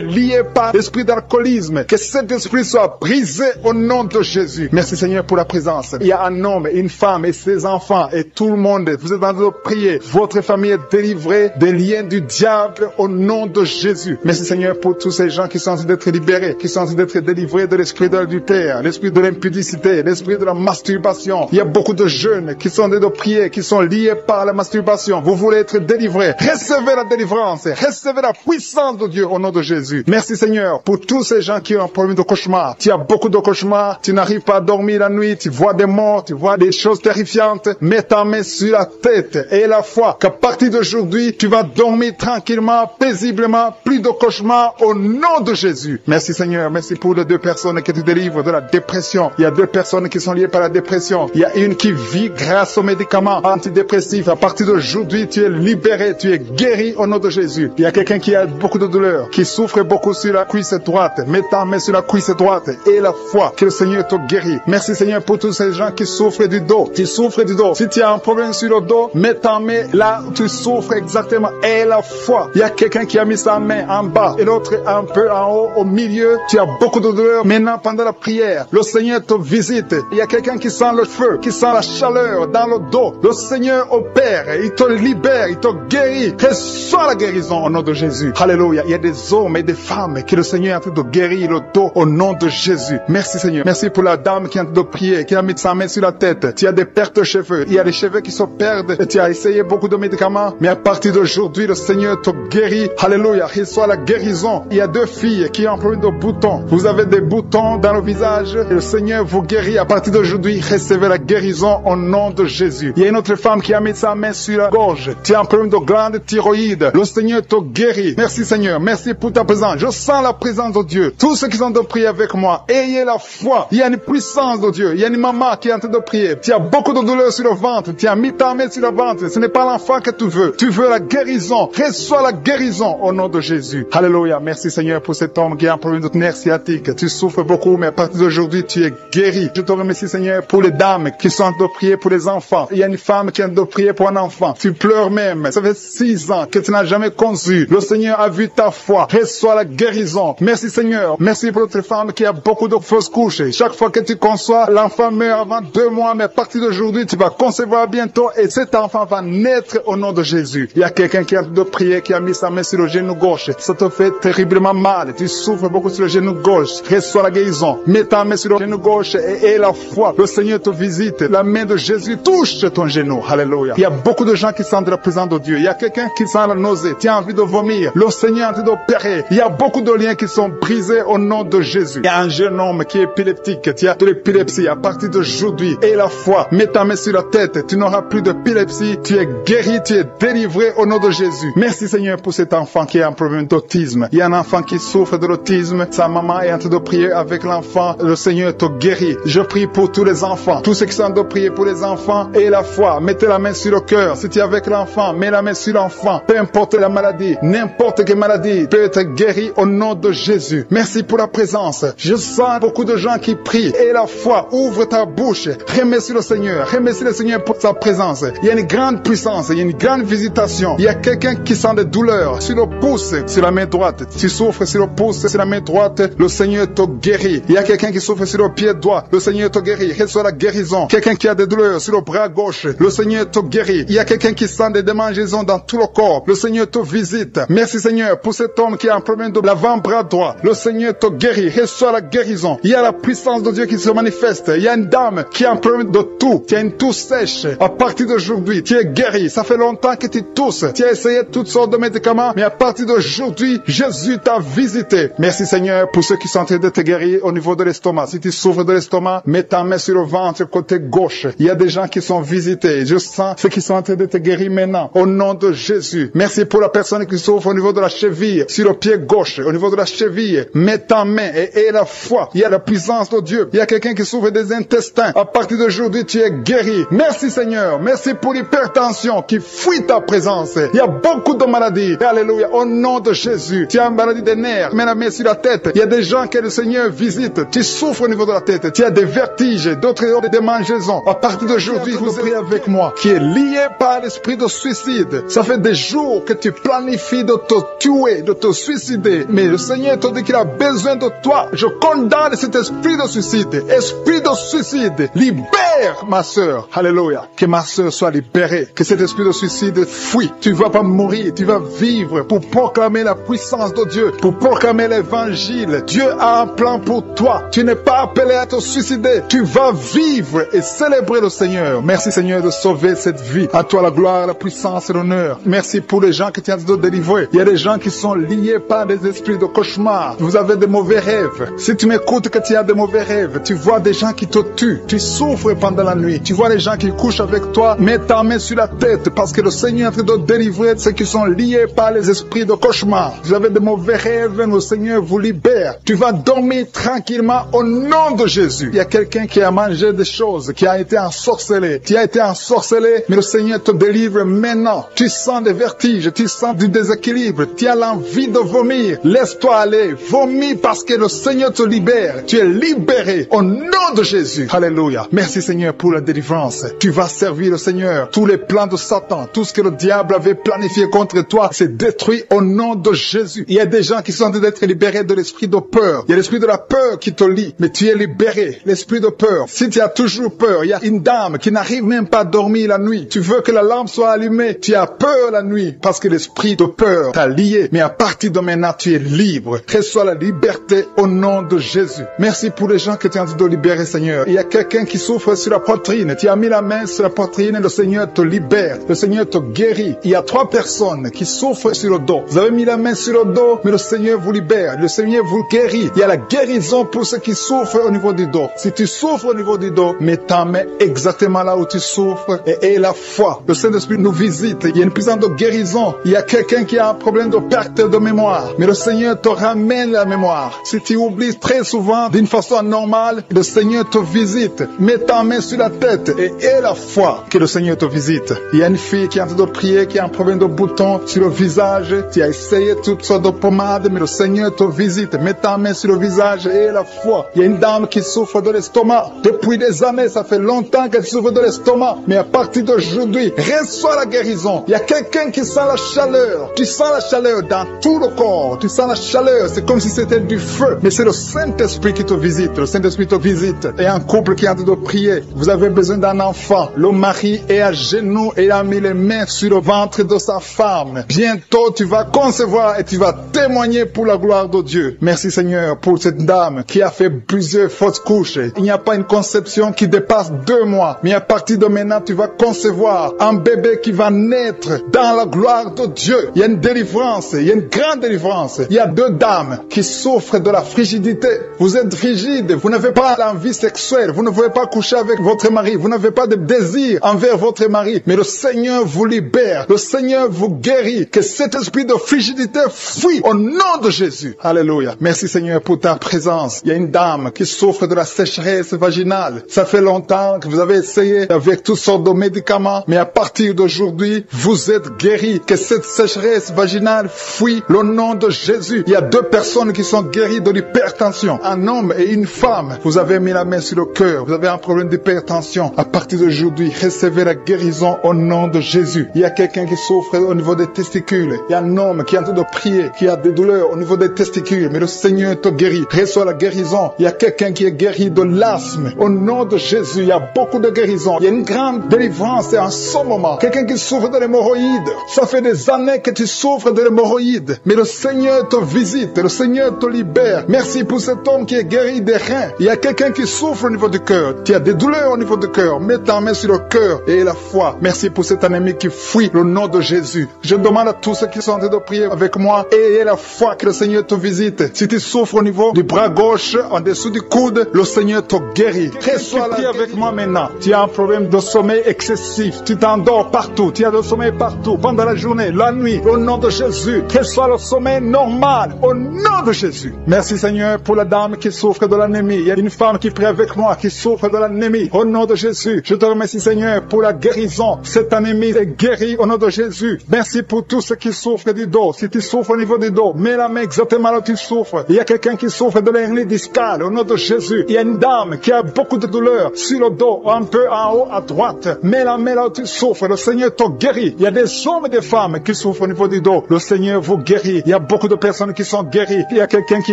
liée par l'esprit d'alcoolisme. Que cet esprit soit brisé au nom de Jésus. Merci Seigneur pour la présence. Il y a un homme, une femme et ses enfants et tout le monde. Vous êtes en train de prier. Votre famille est délivrée des liens du diable au nom de Jésus. Merci Seigneur pour tous ces gens qui sont en train d'être libérés, qui sont en train d'être délivrés de l'esprit de l'adultère, l'esprit de l'impudicité, l'esprit de la masturbation. Il y a beaucoup de jeunes qui sont en train de prier, qui sont liés par la masturbation. Vous voulez être délivrés. Recevez la délivrance. Recevez la puissance de Dieu au nom de Jésus. Merci Seigneur pour tous ces gens qui ont un problème de cauchemar. Tu as beaucoup de cauchemars. Tu n'arrives pas à dormir la nuit. Tu vois des morts. Tu vois des choses terrifiantes. Mets ta main sur la tête et la foi qu'à partir d'aujourd'hui, tu vas dormir tranquillement, paisiblement. Plus de cauchemars au nom de Jésus. Merci Seigneur. Merci pour les 2 personnes qui te délivrent de la dépression. Il y a 2 personnes qui sont liées par la dépression. Il y a une qui vit grâce aux médicaments antidépressifs. À partir d'aujourd'hui, tu es libéré. Tu es guéri au nom de Jésus. Il y a quelqu'un qui a beaucoup de douleur, qui souffre beaucoup sur la cuisse droite. Mets ta main sur la cuisse droite et la foi que le Seigneur te guérit. Merci Seigneur pour tous ces gens qui souffrent du dos. Tu souffres du dos. Si tu as un problème sur le dos, mets ta main là où tu souffres exactement et la foi. Il y a quelqu'un qui a mis sa main en bas et l'autre un peu en haut, au milieu. Tu as beaucoup de douleur. Maintenant, pendant la prière, le Seigneur te visite. Il y a quelqu'un qui sent le feu, qui sent la chaleur dans le dos. Le Seigneur opère. Il te libère, il te guérit. Reçois la guérison au nom de Jésus. Alléluia. Il y a des hommes et des femmes que le Seigneur est en train de guérir le dos au nom de Jésus. Merci Seigneur. Merci pour la dame qui est en train de prier, qui a mis sa main sur la tête. Tu as des pertes de cheveux. Il y a des cheveux qui se perdent. Et tu as essayé beaucoup de médicaments. Mais à partir d'aujourd'hui, le Seigneur te guérit. Alléluia. Reçois la guérison. Il y a 2 filles qui ont un problème de boutons. Vous avez des boutons dans le visage. Et le Seigneur vous guérit. À partir d'aujourd'hui, recevez la guérison au nom de Jésus. Il y a une autre femme qui a mis sa main sur la gorge. Tu as un problème de glande thyroïde. Le Seigneur te guérit. Merci Seigneur. Merci pour ta présence. Je sens la présence de Dieu. Tous ceux qui sont de prier avec moi, ayez la foi. Il y a une puissance de Dieu. Il y a une maman qui est en train de prier. Tu as beaucoup de douleur sur le ventre. Tu as mis ta main sur le ventre. Ce n'est pas l'enfant que tu veux. Tu veux la guérison. Reçois la guérison au nom de Jésus. Alléluia. Merci Seigneur pour cet homme qui a un problème de nerf sciatique. Tu souffres beaucoup, mais à partir d'aujourd'hui, tu es guéri. Je te remercie Seigneur pour les dames qui sont en train de prier pour les enfants. Il y a une femme qui est en train de prier pour un enfant. Tu pleures même. Ça fait 6 ans que tu n'as jamais conçu. Le Seigneur a vu ta foi. Reçois la guérison. Merci Seigneur. Merci pour notre femme qui a beaucoup de fausses couches. Chaque fois que tu conçois, l'enfant meurt avant 2 mois, mais à partir d'aujourd'hui, tu vas concevoir bientôt et cet enfant va naître au nom de Jésus. Il y a quelqu'un qui est en train de prier, qui a mis sa main sur le genou gauche. Ça te fait terriblement mal. Tu souffres beaucoup sur le genou gauche. Reçois la guérison. Mets ta main sur le genou gauche et la foi. Le Seigneur te visite. La main de Jésus touche ton genou. Alléluia. Il y a beaucoup de gens qui sentent la présence de Dieu. Il y a quelqu'un qui sent la nausée. Tu as envie de vomir. Le Seigneur est en train d'opérer. Il y a beaucoup de liens qui sont brisés au nom de Jésus. Il y a un jeune homme qui est épileptique. Tu as de l'épilepsie à partir d'aujourd'hui. Et la foi. Mets ta main sur la tête. Tu n'auras plus d'épilepsie. Tu es guéri. Tu es délivré au nom de Jésus. Merci Seigneur pour cet enfant qui a un problème d'autisme. Il y a un enfant qui souffre de l'autisme. Sa maman est en train de prier avec l'enfant. Le Seigneur te guérit. Je prie pour tous les enfants. Tous ceux qui sont en train de prier pour les enfants. Et la foi. Mettez la main sur le cœur. Si tu es avec l'enfant, mets la main sur l'enfant. Peu importe la maladie. N'importe quelle maladie peut être guérie au nom de Jésus. Merci pour la présence. Je sens beaucoup de gens qui prient. Et la foi. Ouvre ta bouche. Remercie le Seigneur. Remercie le Seigneur pour sa présence. Il y a une grande puissance. Il y a une grande visitation. Il y a quelqu'un qui sent des douleurs sur le pouce, sur la main droite. Tu souffres sur le pouce, sur la main droite. Le Seigneur te guérit. Il y a quelqu'un qui souffre sur le pied droit. Le Seigneur te guérit. Reçois la guérison. Quelqu'un qui a des douleurs sur le bras gauche. Le Seigneur te guérit. Il y a quelqu'un qui sent des démangeaisons dans tout le corps. Le Seigneur te visite. Merci Seigneur pour cet homme qui a un problème de l'avant-bras droit. Le Seigneur te guérit. Reçois la guérison. Il y a la puissance de Dieu qui se manifeste. Il y a une dame qui a un problème de toux. Tu as une toux sèche. À partir d'aujourd'hui, tu es guéri. Ça fait longtemps que tu tousses. Tu as essayé toutes sortes de médicaments, mais à partir d'aujourd'hui, Jésus t'a visité. Merci Seigneur pour ceux qui sont en train de te guérir au niveau de l'estomac. Si tu souffres de l'estomac, mets ta main sur le ventre côté gauche. Il y a des gens qui sont visités. Je sens ceux qui sont en train de te guérir maintenant. Au nom de Jésus. Merci pour la personne qui souffre au niveau de la cheville, sur le pied gauche, au niveau de la cheville. Mets ta main et la foi. Il y a la puissance de Dieu. Il y a quelqu'un qui souffre des intestins. À partir d'aujourd'hui, tu es guéri. Merci Seigneur. Merci pour l'hypertension qui fuit ta présence. Il y a beaucoup de maladie. Alléluia. Au nom de Jésus. Tu as une maladie des nerfs. Mets la main sur la tête. Il y a des gens que le Seigneur visite. Tu souffres au niveau de la tête. Tu as des vertiges, d'autres ont des démangeaisons. À partir d'aujourd'hui, vous priez avec moi, qui est lié par l'esprit de suicide. Ça fait des jours que tu planifies de te tuer, de te suicider. Mais le Seigneur te dit qu'il a besoin de toi. Je condamne cet esprit de suicide. Esprit de suicide, libère ma sœur. Alléluia. Que ma sœur soit libérée. Que cet esprit de suicide fuit. Tu ne vas pas mourir, tu vas vivre pour proclamer la puissance de Dieu, pour proclamer l'évangile. Dieu a un plan pour toi. Tu n'es pas appelé à te suicider. Tu vas vivre et célébrer le Seigneur. Merci Seigneur de sauver cette vie. À toi la gloire, la puissance et l'honneur. Merci pour les gens que tu as de délivrer. Il y a des gens qui sont liés par des esprits de cauchemar. Vous avez des mauvais rêves. Si tu m'écoutes que tu as des mauvais rêves, tu vois des gens qui te tuent. Tu souffres pendant la nuit. Tu vois les gens qui couchent avec toi. Mets ta main sur la tête parce que le Seigneur est en train de délivrer ceux qui sont liés par les esprits de cauchemar. Vous avez des mauvais rêves, le Seigneur vous libère. Tu vas dormir tranquillement au nom de Jésus. Il y a quelqu'un qui a mangé des choses, qui a été ensorcelé. Tu as été ensorcelé, mais le Seigneur te délivre maintenant. Tu sens des vertiges, tu sens du déséquilibre, tu as l'envie de vomir. Laisse-toi aller, vomis parce que le Seigneur te libère. Tu es libéré au nom de Jésus. Alléluia. Merci Seigneur pour la délivrance. Tu vas servir le Seigneur. Tous les plans de Satan, tout ce que le diable avait planifié contre toi, c'est détruit au nom de Jésus. Il y a des gens qui sont en train d'être libérés de l'esprit de peur. Il y a l'esprit de la peur qui te lie, mais tu es libéré. L'esprit de peur. Si tu as toujours peur, il y a une dame qui n'arrive même pas à dormir la nuit. Tu veux que la lampe soit allumée. Tu as peur la nuit parce que l'esprit de peur t'a lié. Mais à partir de maintenant, tu es libre. Reçois la liberté au nom de Jésus. Merci pour les gens que tu es en train de libérer, Seigneur. Il y a quelqu'un qui souffre sur la poitrine. Tu as mis la main sur la poitrine et le Seigneur te libère. Le Seigneur te guérit. Il y a 3 personnes qui souffrent sur le dos. Vous avez mis la main sur le dos, mais le Seigneur vous libère. Le Seigneur vous guérit. Il y a la guérison pour ceux qui souffrent au niveau du dos. Si tu souffres au niveau du dos, mets ta main exactement là où tu souffres et aie la foi. Le Saint-Esprit nous visite. Il y a une puissance de guérison. Il y a quelqu'un qui a un problème de perte de mémoire, mais le Seigneur te ramène la mémoire. Si tu oublies très souvent d'une façon normale, le Seigneur te visite. Mets ta main sur la tête et aie la foi que le Seigneur te visite. Il y a une fille qui est en train de prier, qui a un problème de bouton sur le visage. Tu as essayé toutes sortes de pommades, mais le Seigneur te visite. Mets ta main sur le visage et aie la foi. Il y a une dame qui souffre de l'estomac. Depuis des années, ça fait longtemps qu'elle souffre de l'estomac. Mais à partir d'aujourd'hui, reçois la guérison. Il y a quelqu'un qui sent la chaleur. Tu sens la chaleur dans tout le corps. Tu sens la chaleur. C'est comme si c'était du feu. Mais c'est le Saint-Esprit qui te visite. Le Saint-Esprit te visite. Et un couple qui est en train de prier. Vous avez besoin d'un enfant. Le mari est à genoux et a mis les mains sur le ventre de sa femme. Bientôt, tu vas concevoir et tu vas témoigner pour la gloire de Dieu. Merci Seigneur pour cette dame qui a fait plusieurs fausses couches. Il n'y a pas une conception qui dépasse 2 mois. Mais à partir de maintenant, tu vas concevoir un bébé qui va naître dans la gloire de Dieu. Il y a une délivrance. Il y a une grande délivrance. Il y a 2 dames qui souffrent de la frigidité. Vous êtes frigide. Vous n'avez pas l'envie sexuelle. Vous ne pouvez pas coucher avec votre mari. Vous n'avez pas de désir envers votre mari. Mais le Seigneur vous libère. Le Seigneur vous guérit. Que cet esprit de frigidité fuit au nom de Jésus. Alléluia. Merci Seigneur pour ta présence. Il y a une dame qui souffre de la sécheresse vaginale. Ça fait longtemps que vous avez essayé avec toutes sortes de médicaments. Mais à partir d'aujourd'hui, vous êtes guéris. Que cette sécheresse vaginale fuit le nom de Jésus. Il y a 2 personnes qui sont guéries de l'hypertension. Un homme et une femme. Vous avez mis la main sur le cœur. Vous avez un problème d'hypertension. À partir d'aujourd'hui, recevez la guérison au nom de Jésus. Il y a quelqu'un qui souffre au niveau des testicules. Il y a un homme qui est en train de prier, qui a des douleurs au niveau des testicules. Mais le Seigneur te guérit. Reçois la guérison. Il y a quelqu'un qui est guéri de l'asthme. Au nom de Jésus, il y a beaucoup de guérison. Il y a une grande délivrance en ce moment. Quelqu'un qui souffre de l'hémorroïde. Ça fait des années que tu souffres de l'hémorroïde. Mais le Seigneur te visite. Le Seigneur te libère. Merci pour cet homme qui est guéri des reins. Il y a quelqu'un qui souffre au niveau du cœur. Tu as des douleurs au niveau du cœur. Mets ta main sur le cœur et la foi. Merci pour cet ennemi qui fuit le nom de Jésus. Je demande à tous ceux qui sont en train de prier avec moi, ayez la foi que le Seigneur te visite. Si tu souffres au niveau du bras gauche, en dessous du coude, le Seigneur te guérit. Reçois la avec moi maintenant. Tu as un problème de sommeil excessif. Tu t'endors partout. Tu as le sommeil partout. Pendant la journée, la nuit, au nom de Jésus. Reçois le sommeil normal. Au nom de Jésus. Merci Seigneur pour la dame qui souffre de l'anémie. Il y a une femme qui prie avec moi qui souffre de l'anémie. Au nom de Jésus. Je te remercie Seigneur pour la guérison. Cette anémie est guérie au nom de Jésus. Merci Merci pour tous ceux qui souffrent du dos. Si tu souffres au niveau du dos, mets la main exactement là où tu souffres. Il y a quelqu'un qui souffre de l'hernie discale. Au nom de Jésus, il y a une dame qui a beaucoup de douleur sur le dos, un peu en haut à droite. Mets la main là où tu souffres. Le Seigneur te guérit. Il y a des hommes et des femmes qui souffrent au niveau du dos. Le Seigneur vous guérit. Il y a beaucoup de personnes qui sont guéries. Il y a quelqu'un qui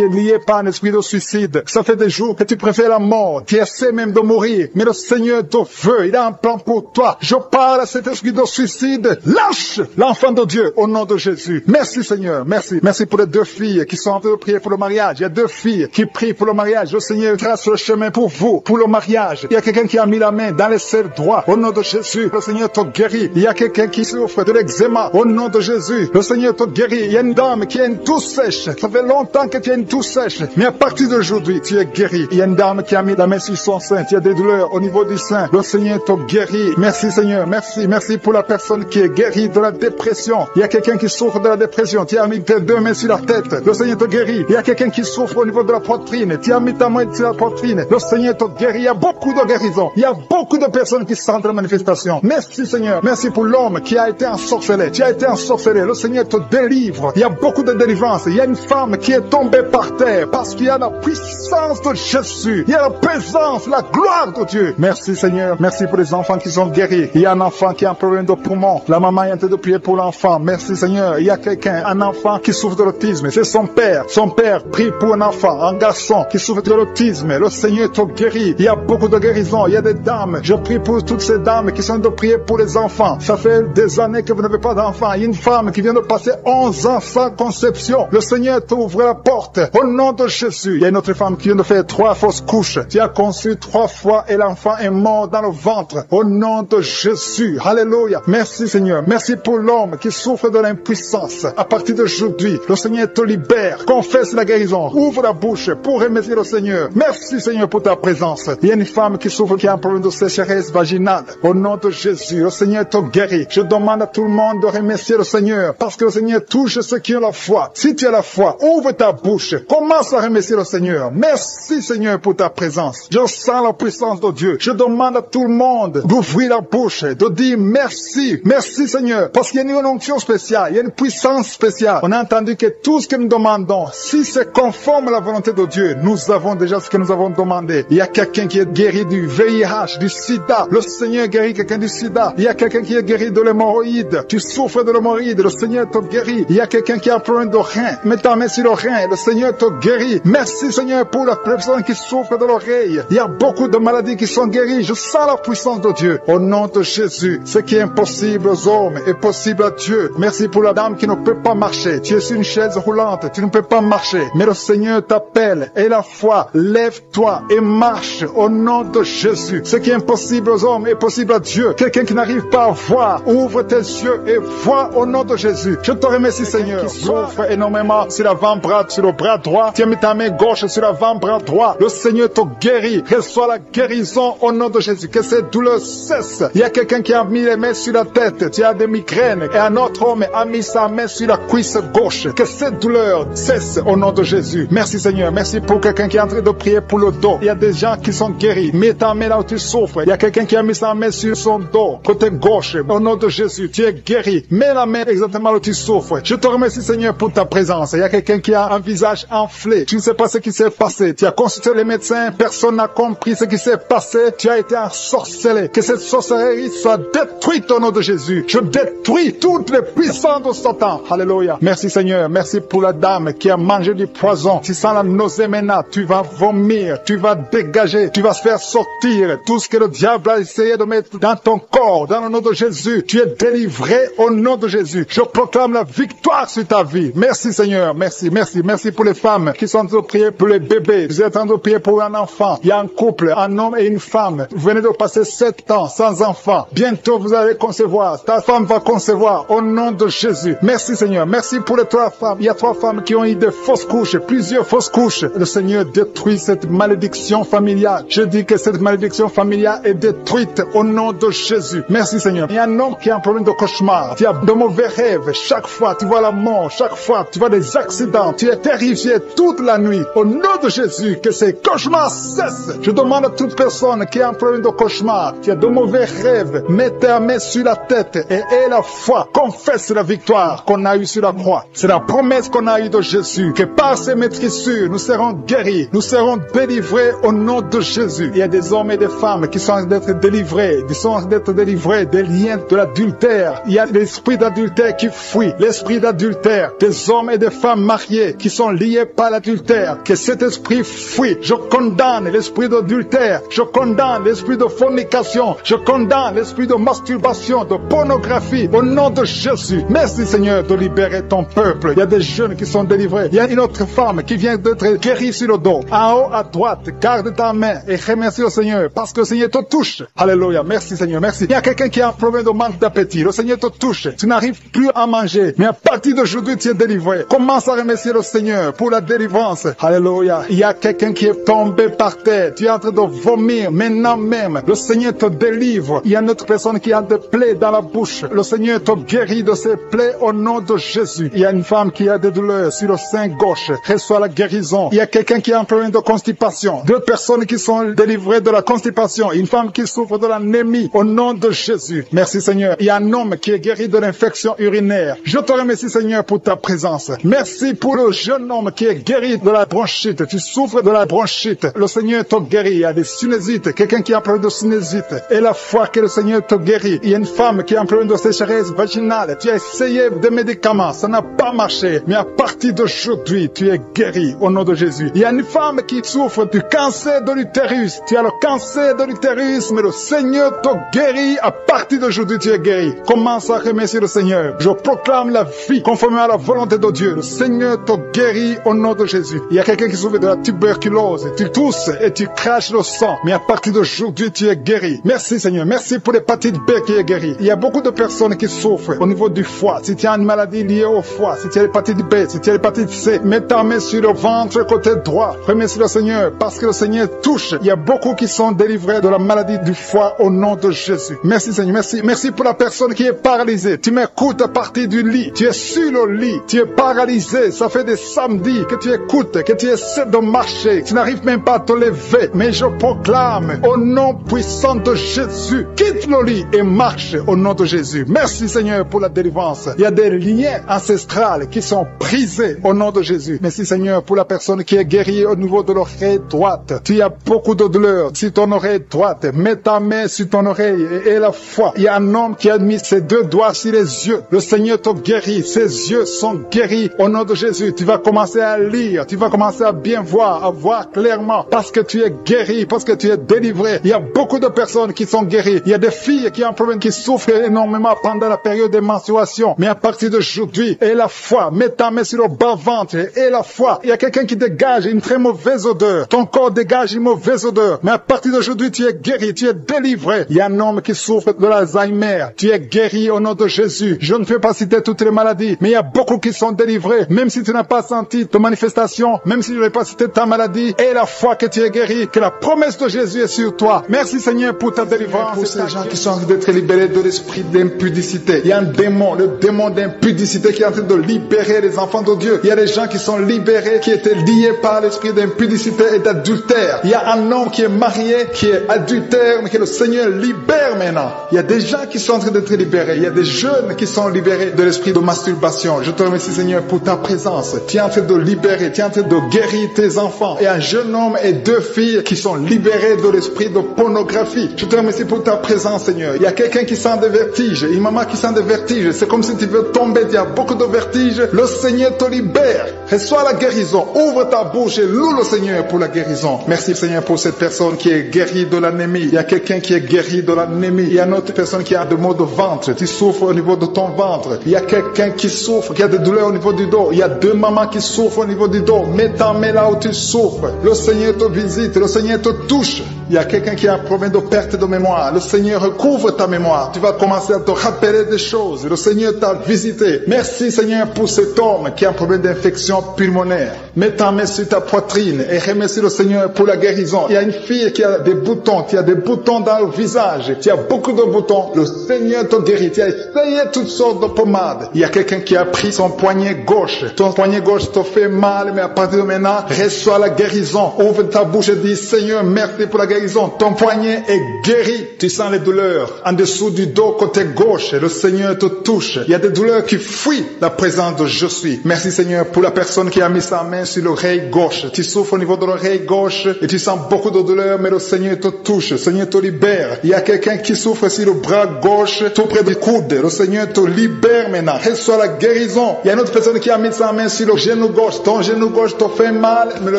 est lié par un esprit de suicide. Ça fait des jours que tu préfères la mort. Tu essaies même de mourir. Mais le Seigneur te veut. Il a un plan pour toi. Je parle à cet esprit de suicide. Lâche l'enfant de Dieu au nom de Jésus. Merci Seigneur. Merci. Merci pour les 2 filles qui sont en train de prier pour le mariage. Il y a 2 filles qui prient pour le mariage. Le Seigneur trace le chemin pour vous, pour le mariage. Il y a quelqu'un qui a mis la main dans les selles droits. Au nom de Jésus, le Seigneur te guérit. Il y a quelqu'un qui souffre de l'eczéma. Au nom de Jésus, le Seigneur te guérit. Il y a une dame qui a une toux sèche. Ça fait longtemps que tu as une toux sèche. Mais à partir d'aujourd'hui, tu es guéri. Il y a une dame qui a mis la main sur son sein. Tu as des douleurs au niveau du sein. Le Seigneur te guérit. Merci Seigneur. Merci. Merci pour la personne qui est guérie de la dépression. Il y a quelqu'un qui souffre de la dépression. Tu as mis tes 2 mains sur la tête. Le Seigneur te guérit. Il y a quelqu'un qui souffre au niveau de la poitrine. Tu as mis ta main sur la poitrine. Le Seigneur te guérit. Il y a beaucoup de guérisons. Il y a beaucoup de personnes qui sentent la manifestation. Merci Seigneur. Merci pour l'homme qui a été ensorcelé. Tu as été ensorcelé. Le Seigneur te délivre. Il y a beaucoup de délivrance. Il y a une femme qui est tombée par terre parce qu'il y a la puissance de Jésus. Il y a la présence, la gloire de Dieu. Merci Seigneur. Merci pour les enfants qui sont guéris. Il y a un enfant qui a un problème de poumon. La maman est en train de prier pour l'enfant. Merci Seigneur. Il y a quelqu'un, un enfant qui souffre de l'autisme. C'est son père. Son père prie pour un enfant, un garçon qui souffre de l'autisme. Le Seigneur te guérit. Il y a beaucoup de guérisons. Il y a des dames. Je prie pour toutes ces dames qui sont en train de prier pour les enfants. Ça fait des années que vous n'avez pas d'enfant. Il y a une femme qui vient de passer 11 ans sans conception. Le Seigneur t'ouvre la porte. Au nom de Jésus. Il y a une autre femme qui vient de faire 3 fausses couches. Tu as conçu 3 fois et l'enfant est mort dans le ventre. Au nom de Jésus. Alléluia. Merci Seigneur. Merci pour l'homme qui souffre de l'impuissance. À partir d'aujourd'hui, le Seigneur te libère. Confesse la guérison. Ouvre la bouche pour remercier le Seigneur. Merci Seigneur pour ta présence. Il y a une femme qui souffre, qui a un problème de sécheresse vaginale. Au nom de Jésus, le Seigneur te guérit. Je demande à tout le monde de remercier le Seigneur parce que le Seigneur touche ceux qui ont la foi. Si tu as la foi, ouvre ta bouche. Commence à remercier le Seigneur. Merci Seigneur pour ta présence. Je sens la puissance de Dieu. Je demande à tout le monde d'ouvrir la bouche, de dire merci. Merci Seigneur. Parce qu'il y a une onction spéciale. Il y a une puissance spéciale. On a entendu que tout ce que nous demandons, si c'est conforme à la volonté de Dieu, nous avons déjà ce que nous avons demandé. Il y a quelqu'un qui est guéri du VIH, du sida. Le Seigneur guérit quelqu'un du sida. Il y a quelqu'un qui est guéri de l'hémorroïde. Tu souffres de l'hémorroïde. Le Seigneur te guérit. Il y a quelqu'un qui a un problème de rein. Mets ta main sur le rein. Le Seigneur te guérit. Merci Seigneur pour la personne qui souffre de l'oreille. Il y a beaucoup de maladies qui sont guéries. Je sens la puissance de Dieu. Au nom de Jésus, ce qui est impossible aux hommes est possible à Dieu. Merci pour la dame qui ne peut pas marcher. Tu es sur une chaise roulante. Tu ne peux pas marcher. Mais le Seigneur t'appelle. Et la foi, lève-toi et marche au nom de Jésus. Ce qui est impossible aux hommes est possible à Dieu. Quelqu'un qui n'arrive pas à voir, ouvre tes yeux et vois au nom de Jésus. Je te remercie Seigneur. Qui souffre énormément sur l'avant-bras, sur le bras droit. Tu as mis ta main gauche sur l'avant-bras droit. Le Seigneur te guérit. Reçois la guérison au nom de Jésus. Que cette douleur cesse. Il y a quelqu'un qui a mis les mains sur la tête. Tu as des migraines. Et un autre homme a mis sa main sur la cuisse gauche. Que cette douleur cesse au nom de Jésus. Merci Seigneur. Merci pour quelqu'un qui est en train de prier pour le dos. Il y a des gens qui sont guéris. Mets ta main là où tu souffres. Il y a quelqu'un qui a mis sa main sur son dos, côté gauche. Au nom de Jésus, tu es guéri. Mets la main exactement là où tu souffres. Je te remercie Seigneur pour ta présence. Il y a quelqu'un qui a un visage enflé. Tu ne sais pas ce qui s'est passé. Tu as consulté les médecins. Personne n'a compris ce qui s'est passé. Tu as été ensorcelé. Que cette sorcellerie soit détruite au nom de Jésus. Je détruis toutes les puissances de Satan. Alléluia. Merci Seigneur. Merci pour la dame qui a mangé du poison. Tu sens la nausée maintenant. Tu vas vomir. Tu vas dégager. Tu vas se faire sortir tout ce que le diable a essayé de mettre dans ton corps. Dans le nom de Jésus. Tu es délivré au nom de Jésus. Je proclame la victoire sur ta vie. Merci Seigneur. Merci, merci, merci pour les femmes qui sont en train de prier pour les bébés. Vous êtes en train de prier pour un enfant. Il y a un couple, un homme et une femme. Vous venez de passer 7 ans sans enfant. Bientôt vous allez concevoir. Ta femme va concevoir au nom de Jésus. Merci Seigneur. Merci pour les 3 femmes. Il y a 3 femmes qui ont eu des fausses couches, plusieurs fausses couches. Le Seigneur détruit cette malédiction familiale. Je dis que cette malédiction familiale est détruite au nom de Jésus. Merci Seigneur. Il y a un homme qui a un problème de cauchemar. Tu as de mauvais rêves. Chaque fois tu vois la mort. Chaque fois tu vois des accidents. Tu es terrifié toute la nuit. Au nom de Jésus, que ces cauchemars cessent. Je demande à toute personne qui a un problème de cauchemar, qui a de mauvais rêves, mets ta main sur la tête et aie la foi. confesse la victoire qu'on a eue sur la croix. C'est la promesse qu'on a eue de Jésus, que par ces maîtrissures, nous serons guéris, nous serons délivrés au nom de Jésus. Il y a des hommes et des femmes qui sont en train d'être délivrés, des liens de l'adultère. Il y a l'esprit d'adultère qui fuit, l'esprit d'adultère, des hommes et des femmes mariés qui sont liés par l'adultère, que cet esprit fuit. Je condamne l'esprit d'adultère, je condamne l'esprit de fornication, je condamne l'esprit de masturbation, de pornographie, au nom de Jésus. Merci Seigneur de libérer ton peuple. Il y a des jeunes qui sont délivrés. Il y a une autre femme qui vient d'être guérie sur le dos. En haut à droite, garde ta main et remercie le Seigneur parce que le Seigneur te touche. Alléluia. Merci Seigneur, merci. Il y a quelqu'un qui a un problème de manque d'appétit. Le Seigneur te touche. Tu n'arrives plus à manger, mais à partir d'aujourd'hui tu es délivré. Commence à remercier le Seigneur pour la délivrance. Alléluia. Il y a quelqu'un qui est tombé par terre. Tu es en train de vomir maintenant même. Le Seigneur te délivre. Il y a une autre personne qui a des plaies dans la bouche. Le Seigneur te guérit de ses plaies au nom de Jésus. Il y a une femme qui a des douleurs sur le sein gauche. Reçoit la guérison. Il y a quelqu'un qui a un problème de constipation. Deux personnes qui sont délivrées de la constipation. Une femme qui souffre de l'anémie au nom de Jésus. Merci Seigneur. Il y a un homme qui est guéri de l'infection urinaire. Je te remercie Seigneur pour ta présence. Merci pour le jeune homme qui est guéri de la bronchite. Tu souffres de la bronchite. Le Seigneur te guérit. Il y a des sinusites. Quelqu'un qui a un problème de sinusite. Et la foi que le Seigneur te guérit. Il y a une femme qui a un problème de sécheresse vaginale. Tu as essayé des médicaments. Ça n'a pas marché. Mais à partir d'aujourd'hui, tu es guéri au nom de Jésus. Il y a une femme qui souffre du cancer de l'utérus. Tu as le cancer de l'utérus, mais le Seigneur te guérit. À partir d'aujourd'hui, tu es guéri. Commence à remercier le Seigneur. Je proclame la vie conformément à la volonté de Dieu. Le Seigneur te guérit au nom de Jésus. Il y a quelqu'un qui souffre de la tuberculose. Tu tousses et tu craches le sang. Mais à partir d'aujourd'hui, tu es guéri. Merci Seigneur. Merci pour l'hépatite B qui est guérie. Il y a beaucoup de personnes qui souffrent au niveau du foie. Si tu as une maladie liée au foie, si tu as l'hépatite B, si tu as l'hépatite C, mets ta main sur le ventre côté droit. Remercie le Seigneur parce que le Seigneur touche. Il y a beaucoup qui sont délivrés de la maladie du foie au nom de Jésus. Merci Seigneur. Merci. Merci pour la personne qui est paralysée. Tu m'écoutes à partir du lit. Tu es sur le lit. Tu es paralysé. Ça fait des samedis que tu écoutes, que tu essaies de marcher. Tu n'arrives même pas à te lever. Mais je proclame au nom puissant de Jésus, quitte le lit et marche au nom de Jésus. Merci Seigneur pour la délivrance. Il y a des liens ancestrales qui sont brisés au nom de Jésus. Merci Seigneur pour la personne qui est guérie au niveau de l'oreille droite. Tu as beaucoup de douleur sur ton oreille droite. Mets ta main sur ton oreille et la foi. Il y a un homme qui a mis ses deux doigts sur les yeux. Le Seigneur te guérit. Ses yeux sont guéris au nom de Jésus. Tu vas commencer à lire. Tu vas commencer à bien voir, à voir clairement parce que tu es guéri, parce que tu es délivré. Il y a beaucoup de personnes qui sont guéries. Il y a des filles qui ont un problème, qui souffrent énormément pendant la période de menstruation. Mais à partir d'aujourd'hui, et la foi, mets ta main sur le bas-ventre et la foi. Il y a quelqu'un qui dégage une très mauvaise odeur. Ton corps dégage une mauvaise odeur. Mais à partir d'aujourd'hui, tu es guéri, tu es délivré. Il y a un homme qui souffre de l'Alzheimer. Tu es guéri au nom de Jésus. Je ne fais pas citer toutes les maladies, mais il y a beaucoup qui sont délivrés. Même si tu n'as pas senti de manifestation, même si je n'ai pas cité ta maladie, et la foi que tu es guéri, que la promesse de Jésus est sur toi. Merci Seigneur pour ta délivrance. Pour ces gens qui sont en train d'être libérés de l'esprit d'impudicité. Il y a un démon, le démon d'impudicité qui est en train de libérer les enfants de Dieu. Il y a des gens qui sont libérés, qui étaient liés par l'esprit d'impudicité et d'adultère. Il y a un homme qui est marié, qui est adultère, mais que le Seigneur libère maintenant. Il y a des gens qui sont en train d'être libérés. Il y a des jeunes qui sont libérés de l'esprit de masturbation. Je te remercie Seigneur pour ta présence. Tu es en train de libérer, tu es en train de guérir tes enfants. Et un jeune homme et deux filles qui sont libérés de l'esprit de pornographie. Je te remercie pour ta présence Seigneur. Il y a quelqu'un qui sent des vertiges, une maman qui sent des vertiges. C'est comme si tu veux tomber, il y a beaucoup de vertiges. Le Seigneur te libère. Reçois la guérison. Ouvre ta bouche et loue le Seigneur pour la guérison. Merci Seigneur pour cette personne qui est guérie de l'anémie. Il y a quelqu'un qui est guéri de l'anémie. Il y a une autre personne qui a des maux de ventre. Tu souffres au niveau de ton ventre. Il y a quelqu'un qui souffre, qui a des douleurs au niveau du dos. Il y a deux mamans qui souffrent au niveau du dos. Mets ta main là où tu souffres. Le Seigneur te visite. Le Seigneur te touche. Il y a quelqu'un qui a un problème de perte de mémoire. Le Seigneur recouvre ta mémoire. Tu vas commencer à te rappeler des choses. Le Seigneur t'a visité. Merci Seigneur pour cet homme qui a un problème d'infection pulmonaire. Mets ta main sur ta poitrine et remercie le Seigneur pour la guérison. Il y a une fille qui a des boutons, qui a des boutons dans le visage. Tu as beaucoup de boutons. Le Seigneur te guérit. Tu as essayé toutes sortes de pommades. Il y a quelqu'un qui a pris son poignet gauche. Ton poignet gauche te fait mal, mais à partir de maintenant, reçois la guérison. Ouvre ta bouche et dis, Seigneur, merci pour la guérison. Ton poignet est guéri. Tu sens les douleurs en dessous du dos côté gauche. Le Seigneur te touche. Il y a des douleurs qui fuient la présence de je suis. Merci Seigneur pour la personne qui a mis sa main sur l'oreille gauche. Tu souffres au niveau de l'oreille gauche et tu sens beaucoup de douleur, mais le Seigneur te touche. Le Seigneur te libère. Il y a quelqu'un qui souffre sur le bras gauche, tout près du coude. Le Seigneur te libère maintenant. Reçois la guérison. Il y a une autre personne qui a mis sa main sur le genou gauche. Ton genou gauche te fait mal, mais le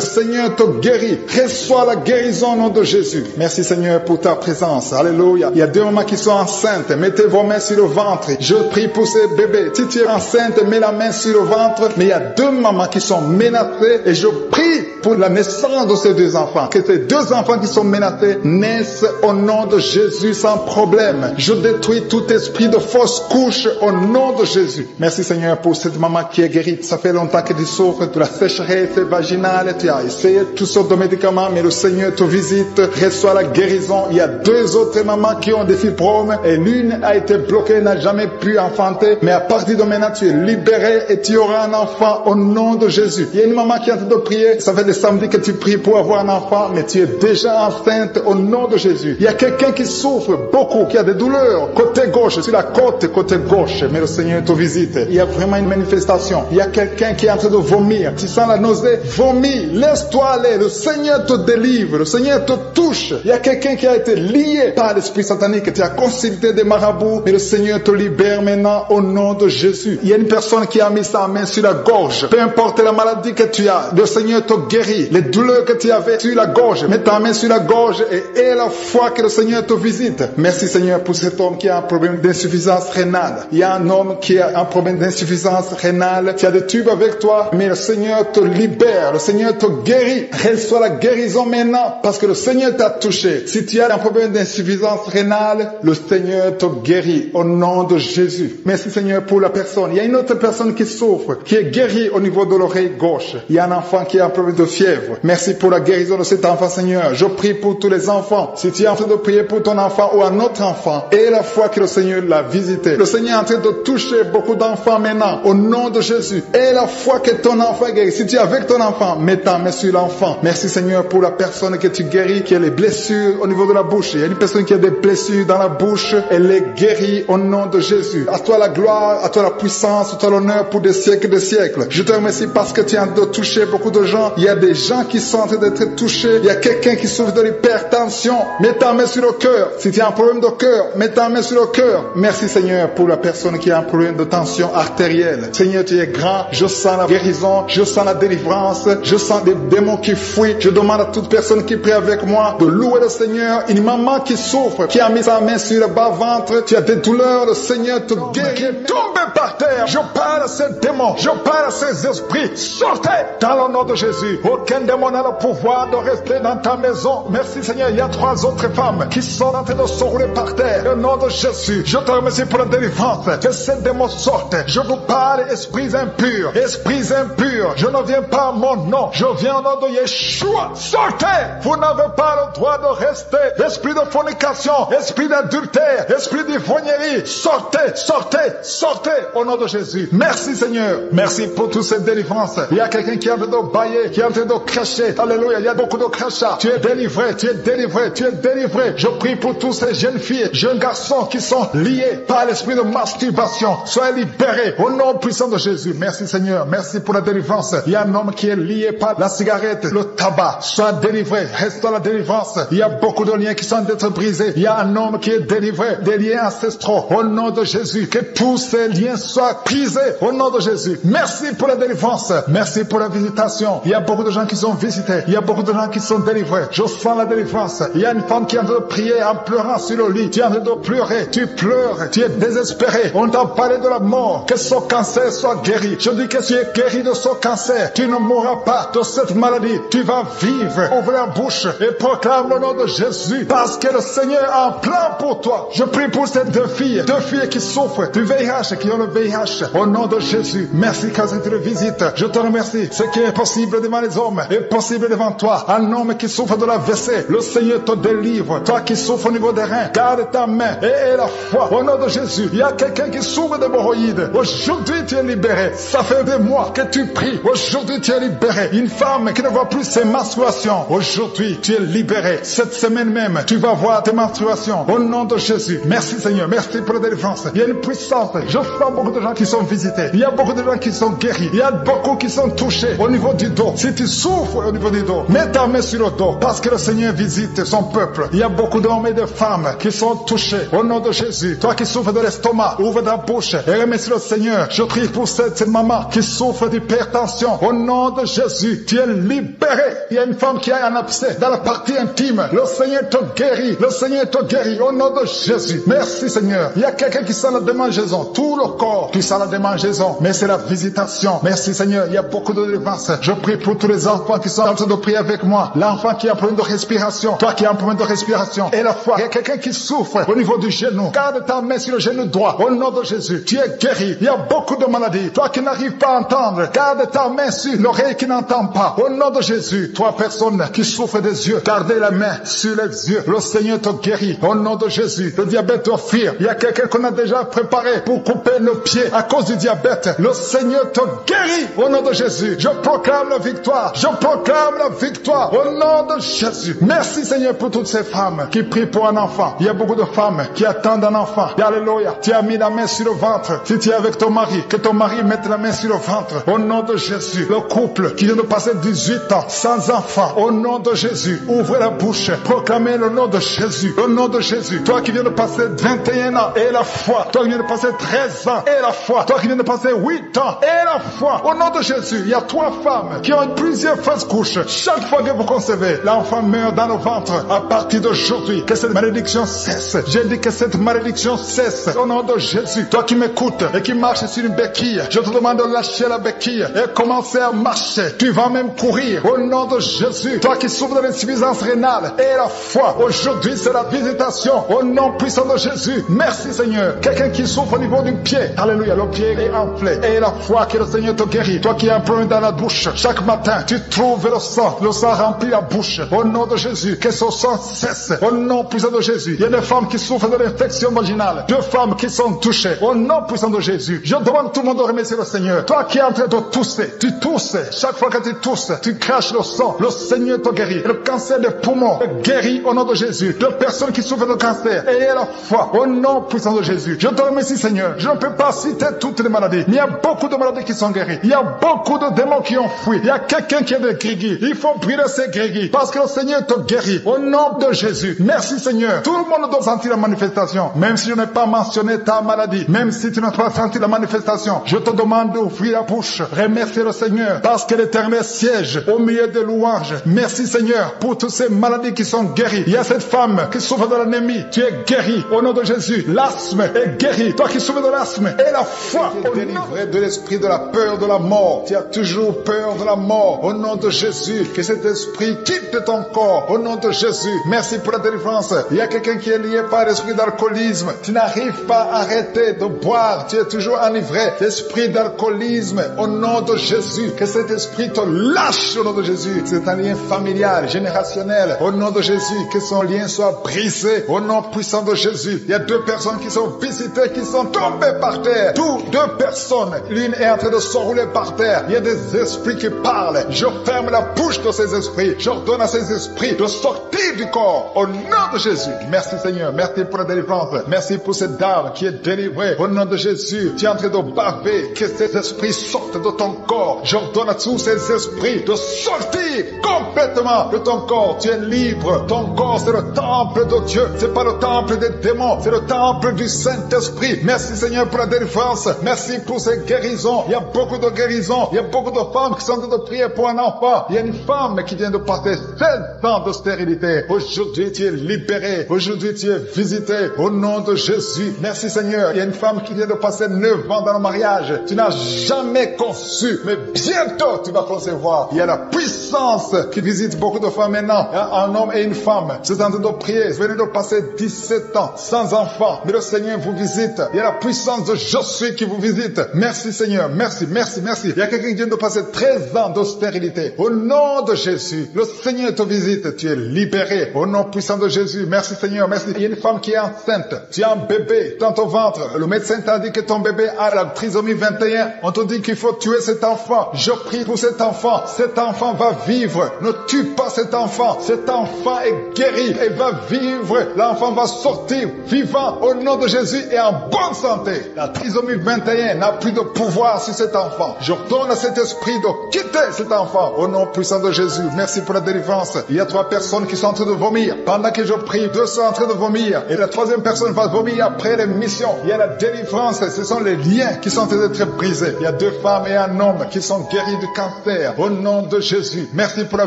Seigneur te guérit. Reçois la guérison au nom de Jésus. Merci Seigneur pour ta présence. Alléluia. Il y a deux mamans qui sont enceintes. Mettez vos mains sur le ventre. Je prie pour ces bébés. Si tu es enceinte, mets la main sur le ventre. Mais il y a deux mamans qui sont menacées et je prie pour la naissance de ces deux enfants. Que ces deux enfants qui sont menacés naissent au nom de Jésus sans problème. Je détruis tout esprit de fausse couche au nom de Jésus. Merci Seigneur pour cette maman qui est guérie. Ça fait longtemps que tu souffres de la sécheresse vaginale. Tu as essayé toutes sortes de médicaments, mais le Seigneur te visite. Reçois la guérison. Il y a deux autres mamans qui ont des fibromes et l'une a été bloquée, n'a jamais pu enfanter. Mais à partir de maintenant, tu es libéré et tu auras un enfant au nom de Jésus. Il y a une maman qui est en train de prier. Ça fait des samedis que tu pries pour avoir un enfant, mais tu es déjà enceinte au nom de Jésus. Il y a quelqu'un qui souffre beaucoup, qui a des douleurs côté gauche, sur la côte côté gauche, mais le Seigneur te visite. Il y a vraiment une manifestation. Il y a quelqu'un qui est en train de vomir. Tu sens la nausée, vomis, laisse-toi aller. Le Seigneur te délivre, le Seigneur te touche. Il y a quelqu'un qui a été lié par l'esprit satanique. Tu as consulté des marabouts, mais le Seigneur te libère maintenant au nom de Jésus. Il y a une personne qui a mis sa main sur la gorge. Peu importe la maladie que tu as, le Seigneur te guérit. Les douleurs que tu avais sur la gorge, mets ta main sur la gorge et aie la foi que le Seigneur te visite. Merci Seigneur pour cet homme qui a un problème d'insuffisance rénale. Il y a un homme qui a un problème d'insuffisance rénale. Tu as des tubes avec toi, mais le Seigneur te libère. Le Seigneur te guérit. Reçois la guérison maintenant parce que le Seigneur t'a touché. Si tu as un problème d'insuffisance rénale, le Seigneur te guérit au nom de Jésus. Merci Seigneur pour la personne. Il y a une autre personne qui souffre, qui est guérie au niveau de l'oreille gauche. Il y a un enfant qui a un problème de fièvre. Merci pour la guérison de cet enfant Seigneur. Je prie pour tous les enfants. Si tu es en train de prier pour ton enfant ou un autre enfant, et la foi que le Seigneur l'a visité. Le Seigneur est en train de toucher beaucoup d'enfants maintenant au nom de Jésus. Et la foi que ton enfant est guéri. Si tu es avec ton enfant, mets ta main sur l'enfant. Merci Seigneur pour la personne que tu guéris, qui a les blessures au niveau de la bouche. Il y a une personne qui a des blessures dans la bouche. Elle est guérie au nom de Jésus. À toi la gloire, à toi la puissance, à toi l'honneur pour des siècles et des siècles. Je te remercie parce que tu es en train de toucher beaucoup de gens. Il y a des gens qui sont en train d'être touchés. Il y a quelqu'un qui souffre de l'hypertension. Mets ta main sur le cœur. Si tu as un problème de cœur, mets ta main sur le cœur. Merci Seigneur pour la personne qui a un problème de tension artérielle. Seigneur, tu es grand. Je sens la guérison. Je sens la délivrance. Je sens des démons qui fuient. Je demande à toute personne qui prie avec moi de louer le Seigneur. Une maman qui souffre, qui a mis sa main sur le bas-ventre. Tu as des douleurs. Le Seigneur te guérit. Tombez par terre. Je parle à ces démons. Je parle à ces esprits. Sortez dans le nom de Jésus. Aucun démon n'a le pouvoir de rester dans ta maison. Merci Seigneur. Il y a 3 autres femmes qui sont en train de se rouler par terre. Au nom de Jésus, je te remercie pour la délivrance. Que ces démons sortent. Je vous parle, esprits impurs. Esprits impurs. Je ne viens pas à mon nom. Je viens au nom de Yeshua. Sortez. Vous n'avez pas le droit de rester. Esprit de fornication. Esprit d'adultère. Esprit d'ivrognerie. Sortez. Sortez. Sortez. Au nom de Jésus. Merci Seigneur. Merci pour toute cette délivrance. Il y a quelqu'un qui est en train de bailler, qui est en train de cracher. Alléluia. Il y a beaucoup de crachats. Tu es délivré. Tu es délivré. Tu es délivré. Je prie pour tous ces jeunes filles, jeunes garçons qui sont liés par l'esprit de masturbation. Soyez libérés au nom puissant de Jésus. Merci Seigneur. Merci pour la délivrance. Il y a un homme qui est lié par la cigarette, le tabac. Sois délivré. Reste dans la délivrance. Il y a beaucoup de liens qui sont d'être brisés. Il y a un homme qui est délivré des liens ancestraux. Au nom de Jésus. Que tous ces liens soient brisés au nom de Jésus. Merci pour la délivrance. Merci pour la visitation. Il y a beaucoup de gens qui sont visités. Il y a beaucoup de gens qui sont délivrés. Je sens la délivrance. Il y a une femme qui est en train de prier en pleurant sur le lit. Tu es en train de pleurer. Tu pleures. Tu es désespéré. On t'a parlé de la mort. Que son cancer soit guéri. Je dis que tu es guéri de son cancer. Tu ne mourras pas de cette maladie. Tu vas vivre. Ouvre la bouche et proclame le nom de Jésus. Parce que le Seigneur a un plan pour toi. Je prie pour ces deux filles qui souffrent du VIH, qui ont le VIH. Au nom de Jésus. Merci quand tu le visites. Je te remercie. Ce qui est possible devant les hommes est possible devant toi. Un homme qui souffre de la WC, le Seigneur te délivre. Toi qui souffres au niveau des reins, garde ta main et aie la foi. Au nom de Jésus, il y a quelqu'un qui souffre d'hémorroïdes. Aujourd'hui, tu es libéré. Ça fait des mois que tu pries. Aujourd'hui, tu es libéré. Une femme qui ne voit plus ses menstruations. Aujourd'hui, tu es libéré. Cette semaine même, tu vas voir tes menstruations. Au nom de Jésus. Merci Seigneur. Merci pour la délivrance. Il y a une puissance. Je sens beaucoup de gens qui sont visités. Il y a beaucoup de gens qui sont guéris. Il y a beaucoup qui sont touchés au niveau du dos. Si tu souffres au niveau du dos, mets ta main sur le dos parce que le Seigneur visite son peuple. Il y a beaucoup d'hommes et de femmes qui sont touchés au nom de Jésus. Toi qui souffres de l'estomac, ouvre ta bouche et remercie le Seigneur. Je prie pour cette maman qui souffre d'hypertension. Au nom de Jésus, tu es libéré. Il y a une femme qui a un abcès dans la partie intime. Le Seigneur te guérit. Le Seigneur te guérit au nom de Jésus. Merci Seigneur. Il y a quelqu'un qui sent la démangeaison. Tout le corps qui sent la démangeaison. Mais c'est la visitation. Merci Seigneur. Il y a beaucoup de délivrance. Je prie pour tous les enfants qui sont en train de prier avec moi. L'enfant qui a un problème de respiration. Toi qui as un problème de respiration. Et la foi. Il y a quelqu'un qui souffre au niveau du genou. Garde ta main sur le genou droit. Au nom de Jésus. Tu es guéri. Il y a beaucoup de maladies. Toi qui n'arrives pas à entendre. Garde ta main sur l'oreille qui n'entend pas. Au nom de Jésus. Toi personne qui souffre des yeux. Gardez la main sur les yeux. Le Seigneur te guérit. Au nom de Jésus. Le diabète doit fuir. Il y a quelqu'un qu'on a déjà préparé pour couper le pied à cause du diabète. Le Seigneur te guérit. Au nom de Jésus. Je proclame la victoire. Je proclame la victoire. Au nom de Jésus. Merci Seigneur pour toutes ces femmes qui prient pour un enfant. Il y a beaucoup de femmes qui attendent un enfant. Alléluia. Tu as mis la main sur le ventre. Si tu es avec ton mari, que ton mari mette la main sur le ventre. Au nom de Jésus. Le couple qui vient de passer 18 ans sans enfant. Au nom de Jésus. Ouvrez la bouche. Proclamez le nom de Jésus. Le nom de Jésus. Toi qui viens de passer 21 ans et la foi. Toi qui viens de passer 13 ans et la foi. Toi qui viens de passer 8 ans et la foi. Au nom de Jésus. Il y a 3 femmes qui ont plusieurs fausses couches. Chaque fois que vous concevez, l'enfant meurt dans le ventre. À partir d'aujourd'hui, que cette malédiction cesse. J'ai dit que cette malédiction cesse. Au nom de Jésus. Toi qui m'écoutes et qui marches sur une béquille, je te demande de lâcher la béquille et commencer à marcher. Tu vas même courir. Au nom de Jésus. Toi qui souffres de l'insuffisance rénale et la foi. Aujourd'hui, c'est la visitation. Au nom puissant de Jésus. Merci Seigneur. Quelqu'un qui souffre au niveau du pied. Alléluia. Le pied est enflé. Et la foi que le Seigneur te guérit. Toi qui as un problème dans la bouche. Chaque matin, tu trouves le sang. Le sang remplit la bouche. Au nom de Jésus. Que ce sang cesse. Au nom puissant de Jésus. Il y a des femmes qui souffrent de l'infection vaginale. 2 femmes qui sont touchées. Au nom puissant de Jésus. Je demande tout le monde de remercier le Seigneur. Toi qui es en train de tousser. Tu tousses. Chaque fois que tu tousses, tu craches le sang. Le Seigneur te guérit. Le cancer des poumons est guéri au nom de Jésus. De personnes qui souffrent de cancer. Ayez la foi. Au nom puissant de Jésus. Je te remercie Seigneur. Je ne peux pas citer toutes les maladies. Mais il y a beaucoup de maladies qui sont guéries. Il y a beaucoup de démons qui ont fui. Il y a quelqu'un qui est de grégui. Il faut prier ces grégui. Parce que le Seigneur te guérit. Au nom de Jésus. Merci Seigneur. Tout le monde doit sentir la manifestation. Même si je n'ai pas mentionné ta maladie. Même si tu n'as pas senti la manifestation. Je te demande d'ouvrir la bouche. Remercie le Seigneur. Parce que l'Éternel siège au milieu des louanges. Merci Seigneur pour toutes ces maladies qui sont guéries. Il y a cette femme qui souffre de l'anémie. Tu es guéri. Au nom de Jésus. L'asthme est guéri. Toi qui souffres de l'asthme. Et la foi. Tu es délivré de l'esprit de la peur de la mort. Tu as toujours peur de la mort. Au nom de Jésus. Que cet esprit quitte de ton corps. Au nom de Jésus. Merci pour la délivrance. Il y a quelqu'un qui est lié par l'esprit d'alcoolisme. Tu n'arrives pas à arrêter de boire. Tu es toujours enivré. L'esprit d'alcoolisme. Au nom de Jésus. Que cet esprit te lâche au nom de Jésus. C'est un lien familial, générationnel. Au nom de Jésus. Que son lien soit brisé. Au nom puissant de Jésus. Il y a 2 personnes qui sont visitées, qui sont tombées par terre. 2 personnes. L'une est en train de se rouler par terre. Il y a des esprits qui parlent. Je ferme la bouche de ces esprits. J'ordonne à ces esprits de sortir du corps. Au nom de Jésus. Merci Seigneur. Merci pour la délivrance. Merci pour cette dame qui est délivrée. Au nom de Jésus. Tu es en train de baver. Que ces esprits sortent de ton corps. J'ordonne à tous ces esprits de sortir complètement de ton corps. Tu es libre. Ton corps, c'est le temple de Dieu. C'est pas le temple des démons. C'est le temple du Saint-Esprit. Merci Seigneur pour la délivrance. Merci pour ces guérisons. Il y a beaucoup de guérisons. Il y a beaucoup de femmes qui sont en train de prier prier pour un enfant. Il y a une femme qui vient de passer 16 ans de stérilité. Aujourd'hui, tu es libéré. Aujourd'hui, tu es visité au nom de Jésus. Merci Seigneur. Il y a une femme qui vient de passer 9 ans dans le mariage. Tu n'as jamais conçu, mais bientôt tu vas concevoir. Il y a la puissance qui visite beaucoup de femmes maintenant. Il y a un homme et une femme. C'est en train de prier. Vous venez de passer 17 ans sans enfant. Mais le Seigneur vous visite. Il y a la puissance de Je suis qui vous visite. Merci Seigneur. Merci, merci, merci. Il y a quelqu'un qui vient de passer 13 ans de stérilité. Au nom de Jésus, le Seigneur te visite. Tu es libéré. Au nom puissant de Jésus. Merci Seigneur. Merci. Il y a une femme qui est enceinte. Tu as un bébé dans ton ventre. Le médecin t'a dit que ton bébé a la trisomie 21. On te dit qu'il faut tuer cet enfant. Je prie pour cet enfant. Cet enfant va vivre. Ne tue pas cet enfant. Cet enfant est guéri et va vivre. L'enfant va sortir vivant au nom de Jésus et en bonne santé. La trisomie 21 n'a plus de pouvoir sur cet enfant. Je donne à cet esprit de quitter cet enfant au nom puissant de Jésus. Merci pour la délivrance. Il y a 3 personnes qui sont en train de vomir. Pendant que je prie, 2 sont en train de vomir. Et la 3e personne va vomir après l'émission. Il y a la délivrance. Ce sont les liens qui sont en train d'être brisés. Il y a 2 femmes et un homme qui sont guéris du cancer au nom de Jésus. Merci pour la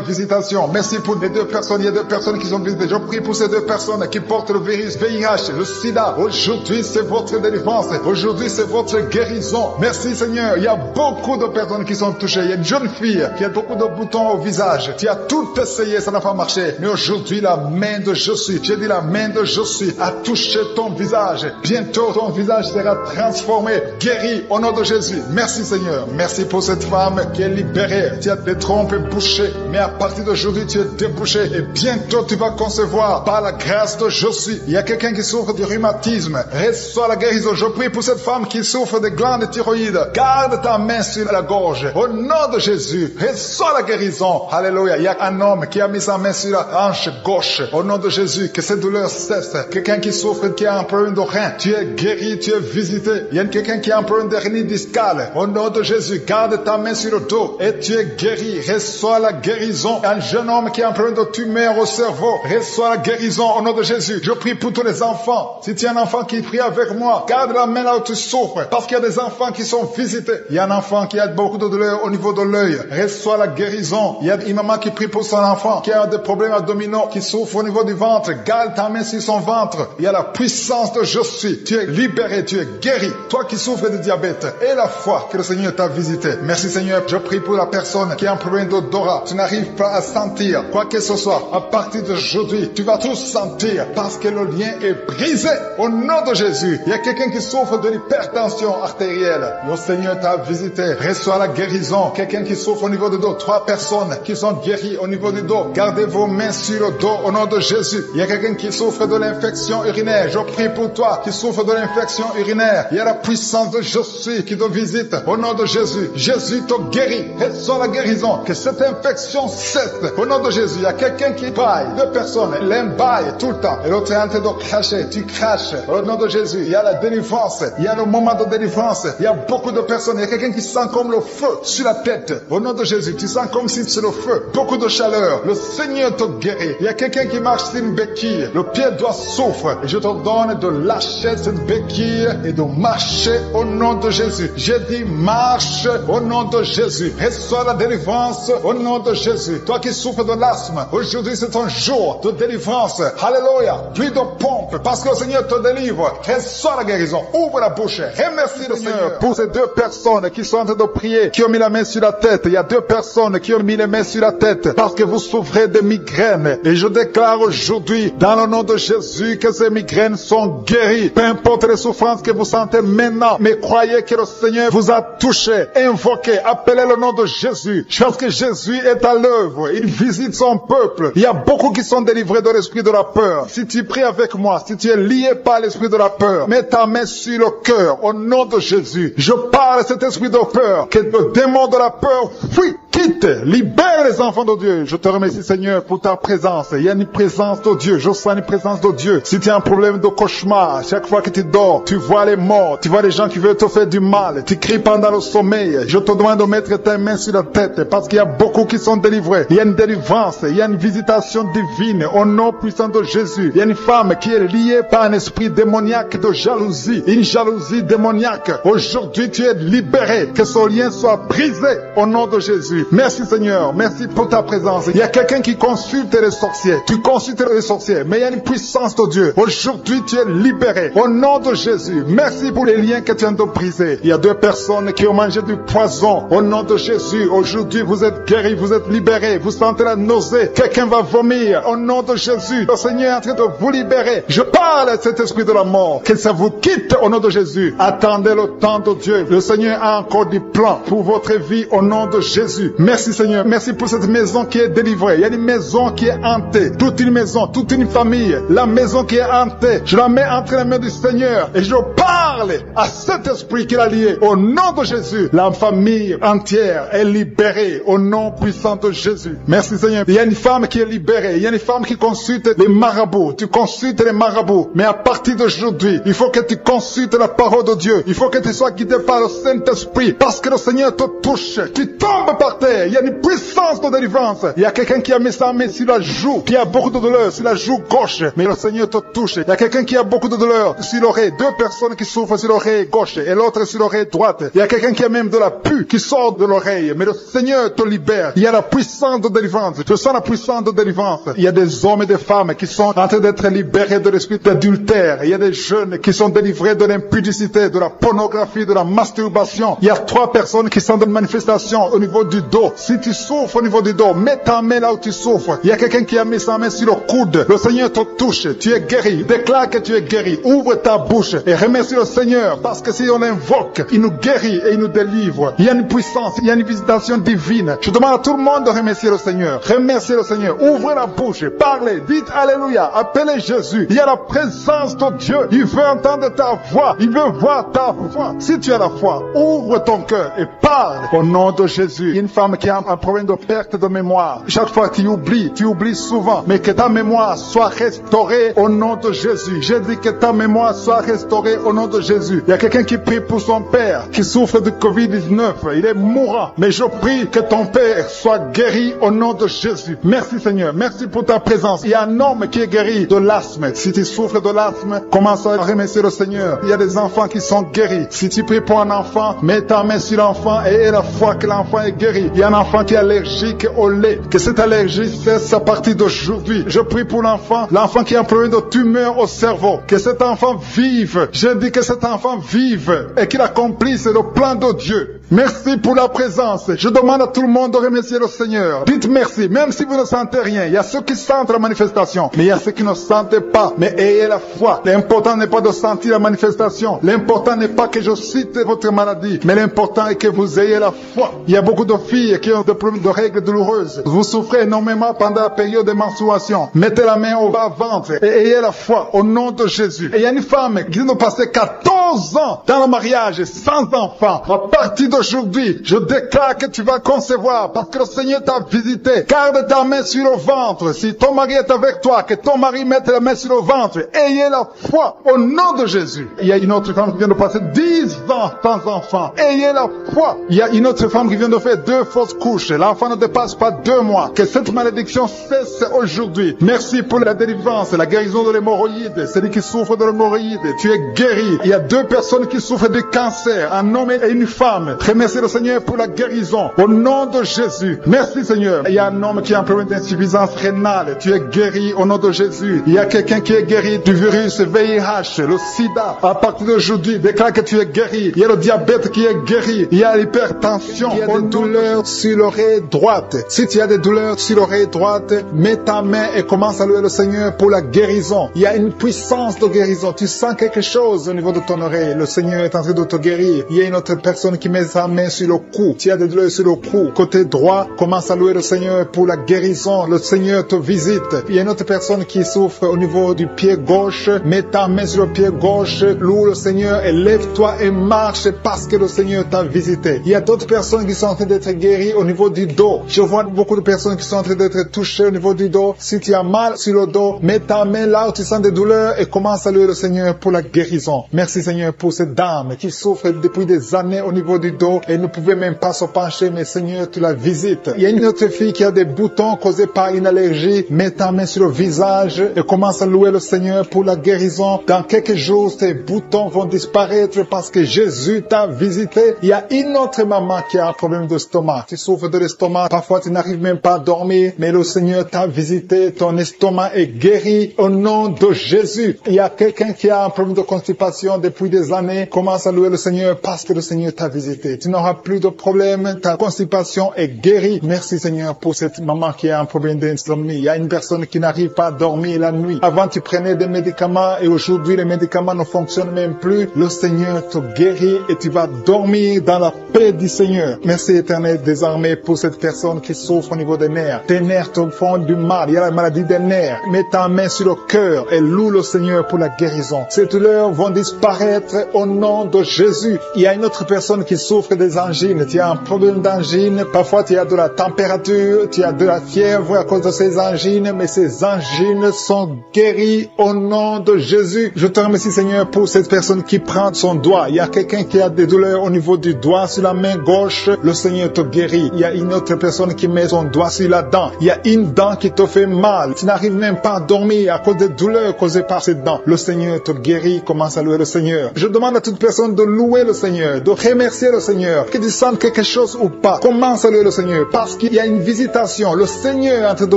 visitation. Merci pour les 2 personnes. Il y a 2 personnes qui sont visitées. Je prie pour ces 2 personnes qui portent le virus VIH, le sida. Aujourd'hui, c'est votre délivrance. Aujourd'hui, c'est votre guérison. Merci Seigneur. Il y a beaucoup de personnes qui sont touchées. Il y a une jeune fille qui a beaucoup de boutons au visage. Tu as tout essayé, ça n'a pas marché. Mais aujourd'hui, la main de Je suis, j'ai dit la main de Je suis, a touché ton visage. Bientôt, ton visage sera transformé, guéri au nom de Jésus. Merci Seigneur. Merci pour cette femme qui est libérée. Tu as des trompes bouchées, mais à partir d'aujourd'hui, tu es débouché. Et bientôt, tu vas concevoir par la grâce de Je suis. Il y a quelqu'un qui souffre du rhumatisme. Reçois la guérison. Je prie pour cette femme qui souffre des glandes thyroïdes. Garde ta main sur la gorge. Au nom de Jésus, reçois la guérison. Alléluia. Il y a un homme qui a mis sa main sur la hanche gauche. Au nom de Jésus, que cette douleur cesse. Quelqu'un qui souffre, qui a un problème de rein. Tu es guéri, tu es visité. Il y a quelqu'un qui a un problème d'hernie discale. Au nom de Jésus, garde ta main sur le dos et tu es guéri. Reçois la guérison. Un jeune homme qui a un problème de tumeur au cerveau. Reçois la guérison au nom de Jésus. Je prie pour tous les enfants. Si tu es un enfant qui prie avec moi, garde la main là où tu souffres. Parce qu'il y a des enfants qui sont visités. Il y a un enfant qui a beaucoup de douleur au niveau de l'œil. Reçois la guérison. Il y a une maman qui prie pour son enfant qui a des problèmes abdominaux, qui souffre au niveau du ventre. Garde ta main sur son ventre. Il y a la puissance de Je suis. Tu es libéré, tu es guéri. Toi qui souffres de diabète et la foi que le Seigneur t'a visité. Merci Seigneur. Je prie pour la personne qui a un problème d'odorat. Tu n'arrives pas à sentir quoi que ce soit. À partir d'aujourd'hui, tu vas tout sentir parce que le lien est brisé au nom de Jésus. Il y a quelqu'un qui souffre de l'hypertension artérielle. Le Seigneur t'a visité. Reçois la guérison. Quelqu'un qui souffre au niveau du dos. 3 personnes qui sont guéries au niveau du dos. Gardez vos mains sur le dos au nom de Jésus. Il y a quelqu'un qui souffre de l'infection urinaire. Je prie pour toi qui souffre de l'infection urinaire. Il y a la puissance de Je suis qui te visite au nom de Jésus. Jésus te guérit. Reçois la guérison. Que cette infection cesse au nom de Jésus. Il y a quelqu'un qui baille. 2 personnes. L'un baille tout le temps. Et l'autre est en train de cracher. Tu craches au nom de Jésus. Il y a la délivrance. Il y a le moment de délivrance. Il y a beaucoup de personnes. Il y a quelqu'un qui sent comme le feu sur la tête. Au nom de Jésus. Tu sens comme si c'est le feu. Beaucoup de chaleur. Le Seigneur te guérit. Il y a quelqu'un qui marche sur une béquille. Le pied doit souffre. Et je te donne de lâcher cette béquille et de marcher au nom de Jésus. J'ai dit marche au nom de Jésus. Reçois la délivrance au nom de Jésus. Toi qui souffres de l'asthme, aujourd'hui c'est un jour de délivrance. Alléluia. Plus de pompe parce que le Seigneur te délivre. Reçois la guérison. Ouvre la bouche. Remercie le Seigneur pour ces 2 personnes qui sont en train de prier, qui ont mis la main sur la tête. Il y a 2 personnes qui ont mis les mains sur la tête parce que vous souffrez de migraines. Et je déclare aujourd'hui, dans le nom de Jésus, que ces migraines sont guéries. Peu importe les souffrances que vous sentez maintenant, mais croyez que le Seigneur vous a touché. Invoquez, appelez le nom de Jésus. Parce que Jésus est à l'œuvre. Il visite son peuple. Il y a beaucoup qui sont délivrés de l'esprit de la peur. Si tu pries avec moi, si tu es lié par l'esprit de la peur, mets ta main sur le cœur au nom de Jésus. Je parle à cet esprit de peur, que le démon de la peur fuit. Quitte, libère les enfants de Dieu. Je te remercie Seigneur pour ta présence. Il y a une présence de Dieu. Je sens une présence de Dieu. Si tu as un problème de cauchemar, chaque fois que tu dors, tu vois les morts, tu vois les gens qui veulent te faire du mal, tu cries pendant le sommeil. Je te demande de mettre tes mains sur la tête parce qu'il y a beaucoup qui sont délivrés. Il y a une délivrance, il y a une visitation divine au nom puissant de Jésus. Il y a une femme qui est liée par un esprit démoniaque de jalousie, une jalousie démoniaque. Aujourd'hui, tu es libéré. Que ce lien soit brisé au nom de Jésus. Merci Seigneur, merci pour ta présence. Il y a quelqu'un qui consulte les sorciers. Tu consultes les sorciers, mais il y a une puissance de Dieu. Aujourd'hui, tu es libéré. Au nom de Jésus, merci pour les liens que tu viens de briser. Il y a 2 personnes qui ont mangé du poison. Au nom de Jésus, aujourd'hui, vous êtes guéris, vous êtes libérés. Vous sentez la nausée. Quelqu'un va vomir. Au nom de Jésus, le Seigneur est en train de vous libérer. Je parle à cet esprit de la mort. Que ça vous quitte au nom de Jésus. Attendez le temps de Dieu. Le Seigneur a encore du plan pour votre vie au nom de Jésus. Merci Seigneur. Merci pour cette maison qui est délivrée. Il y a une maison qui est hantée. Toute une maison, toute une famille. La maison qui est hantée. Je la mets entre les mains du Seigneur. Et je parle à cet esprit qui l'a lié. Au nom de Jésus. La famille entière est libérée. Au nom puissant de Jésus. Merci Seigneur. Il y a une femme qui est libérée. Il y a une femme qui consulte les marabouts. Tu consultes les marabouts. Mais à partir d'aujourd'hui, il faut que tu consultes la parole de Dieu. Il faut que tu sois guidé par le Saint-Esprit. Parce que le Seigneur te touche. Tu tombes par terre. Il y a une puissance de délivrance. Il y a quelqu'un qui a mis sa main sur la joue, qui a beaucoup de douleur sur la joue gauche. Mais le Seigneur te touche. Il y a quelqu'un qui a beaucoup de douleur sur l'oreille. 2 personnes qui souffrent sur l'oreille gauche et l'autre sur l'oreille droite. Il y a quelqu'un qui a même de la pus qui sort de l'oreille. Mais le Seigneur te libère. Il y a la puissance de délivrance. Je sens la puissance de délivrance. Il y a des hommes et des femmes qui sont en train d'être libérés de l'esprit d'adultère. Il y a des jeunes qui sont délivrés de l'impudicité, de la pornographie, de la masturbation. Il y a 3 personnes qui sont dans une manifestation au niveau du dos. Si tu souffres au niveau du dos, mets ta main là où tu souffres. Il y a quelqu'un qui a mis sa main sur le coude. Le Seigneur te touche. Tu es guéri. Déclare que tu es guéri. Ouvre ta bouche et remercie le Seigneur. Parce que si on invoque, il nous guérit et il nous délivre. Il y a une puissance, il y a une visitation divine. Je demande à tout le monde de remercier le Seigneur. Remerciez le Seigneur. Ouvrez la bouche. Parlez. Dites Alléluia. Appelez Jésus. Il y a la présence de Dieu. Il veut entendre ta voix. Il veut voir ta foi. Si tu as la foi, ouvre ton cœur et parle au nom de Jésus. Il y a une femme qui a un problème de perte de mémoire. Chaque fois tu oublies souvent. Mais que ta mémoire soit restaurée au nom de Jésus. J'ai dit que ta mémoire soit restaurée au nom de Jésus. Il y a quelqu'un qui prie pour son père qui souffre de Covid-19. Il est mourant. Mais je prie que ton père soit guéri au nom de Jésus. Merci Seigneur. Merci pour ta présence. Il y a un homme qui est guéri de l'asthme. Si tu souffres de l'asthme, commence à remercier le Seigneur. Il y a des enfants qui sont guéris. Si tu pries pour un enfant, mets ta main sur l'enfant et aie la foi que l'enfant est guéri. Il y a un enfant qui est allergique au lait. Que cette allergie cesse à partir d'aujourd'hui. Je prie pour l'enfant qui a un problème de tumeur au cerveau. Que cet enfant vive. Je dis que cet enfant vive et qu'il accomplisse le plan de Dieu. Merci pour la présence. Je demande à tout le monde de remercier le Seigneur. Dites merci, même si vous ne sentez rien. Il y a ceux qui sentent la manifestation, mais il y a ceux qui ne sentent pas. Mais ayez la foi. L'important n'est pas de sentir la manifestation. L'important n'est pas que je cite votre maladie, mais l'important est que vous ayez la foi. Il y a beaucoup de filles qui ont des problèmes de règles douloureuses. Vous souffrez énormément pendant la période de menstruation. Mettez la main au bas-ventre et ayez la foi au nom de Jésus. Et il y a une femme qui vient de passer 14 ans dans le mariage sans enfant. À partir d'aujourd'hui, je déclare que tu vas concevoir parce que le Seigneur t'a visité. Garde ta main sur le ventre. Si ton mari est avec toi, que ton mari mette la main sur le ventre. Ayez la foi au nom de Jésus. Il y a une autre femme qui vient de passer 10 ans sans enfant. Ayez la foi. Il y a une autre femme qui vient de faire 2 fausses couches. L'enfant ne dépasse pas 2 mois. Que cette malédiction cesse aujourd'hui. Merci pour la délivrance, la guérison de l'hémorroïde. Celui qui souffre de l'hémorroïde, tu es guéri. Il y a 2 personnes qui souffrent de cancer, un homme et une femme. Remerciez le Seigneur pour la guérison. Au nom de Jésus. Merci Seigneur. Il y a un homme qui a un problème d'insuffisance rénale. Tu es guéri au nom de Jésus. Il y a quelqu'un qui est guéri du virus VIH, le sida. À partir d'aujourd'hui, déclare que tu es guéri. Il y a le diabète qui est guéri. Il y a l'hypertension. Il y a des douleurs sur l'oreille droite. Si tu as des douleurs sur l'oreille droite, mets ta main et commence à louer le Seigneur pour la guérison. Il y a une puissance de guérison. Tu sens quelque chose au niveau de ton oreille. Le Seigneur est en train de te guérir. Il y a une autre personne qui met sa main sur le cou. Tu as des douleurs sur le cou. Côté droit, commence à louer le Seigneur pour la guérison. Le Seigneur te visite. Il y a une autre personne qui souffre au niveau du pied gauche. Mets ta main sur le pied gauche. Loue le Seigneur et lève-toi et marche parce que le Seigneur t'a visité. Il y a d'autres personnes qui sont en train d'être guéries au niveau du dos. Je vois beaucoup de personnes qui sont en train d'être touchées au niveau du dos. Si tu as mal sur le dos, mets ta main là où tu sens des douleurs et commence à louer le Seigneur pour la guérison. Merci Seigneur pour cette dame qui souffre depuis des années au niveau du dos. dos et ne pouvait même pas se pencher, mais Seigneur, tu la visites. Il y a une autre fille qui a des boutons causés par une allergie. Mets ta main sur le visage et commence à louer le Seigneur pour la guérison. Dans quelques jours, ces boutons vont disparaître parce que Jésus t'a visité. Il y a une autre maman qui a un problème d'estomac. Tu souffres de l'estomac. Parfois, tu n'arrives même pas à dormir, mais le Seigneur t'a visité. Ton estomac est guéri au nom de Jésus. Il y a quelqu'un qui a un problème de constipation depuis des années. Commence à louer le Seigneur parce que le Seigneur t'a visité. Tu n'auras plus de problème. Ta constipation est guérie. Merci Seigneur pour cette maman qui a un problème d'insomnie. Il y a une personne qui n'arrive pas à dormir la nuit. Avant, tu prenais des médicaments et aujourd'hui, les médicaments ne fonctionnent même plus. Le Seigneur te guérit et tu vas dormir dans la paix du Seigneur. Merci Éternel des armées pour cette personne qui souffre au niveau des nerfs. Tes nerfs te font du mal. Il y a la maladie des nerfs. Mets ta main sur le cœur et loue le Seigneur pour la guérison. Ces douleurs vont disparaître au nom de Jésus. Il y a une autre personne qui souffre des angines. Tu as un problème d'angine. Parfois, tu as de la température, tu as de la fièvre à cause de ces angines, mais ces angines sont guéries au nom de Jésus. Je te remercie Seigneur pour cette personne qui prend son doigt. Il y a quelqu'un qui a des douleurs au niveau du doigt sur la main gauche. Le Seigneur te guérit. Il y a une autre personne qui met son doigt sur la dent. Il y a une dent qui te fait mal. Tu n'arrives même pas à dormir à cause des douleurs causées par cette dent. Le Seigneur te guérit. Commence à louer le Seigneur. Je demande à toute personne de louer le Seigneur, de remercier le Seigneur. Que tu sentes quelque chose ou pas, commence à louer le Seigneur parce qu'il y a une visitation. Le Seigneur est en train de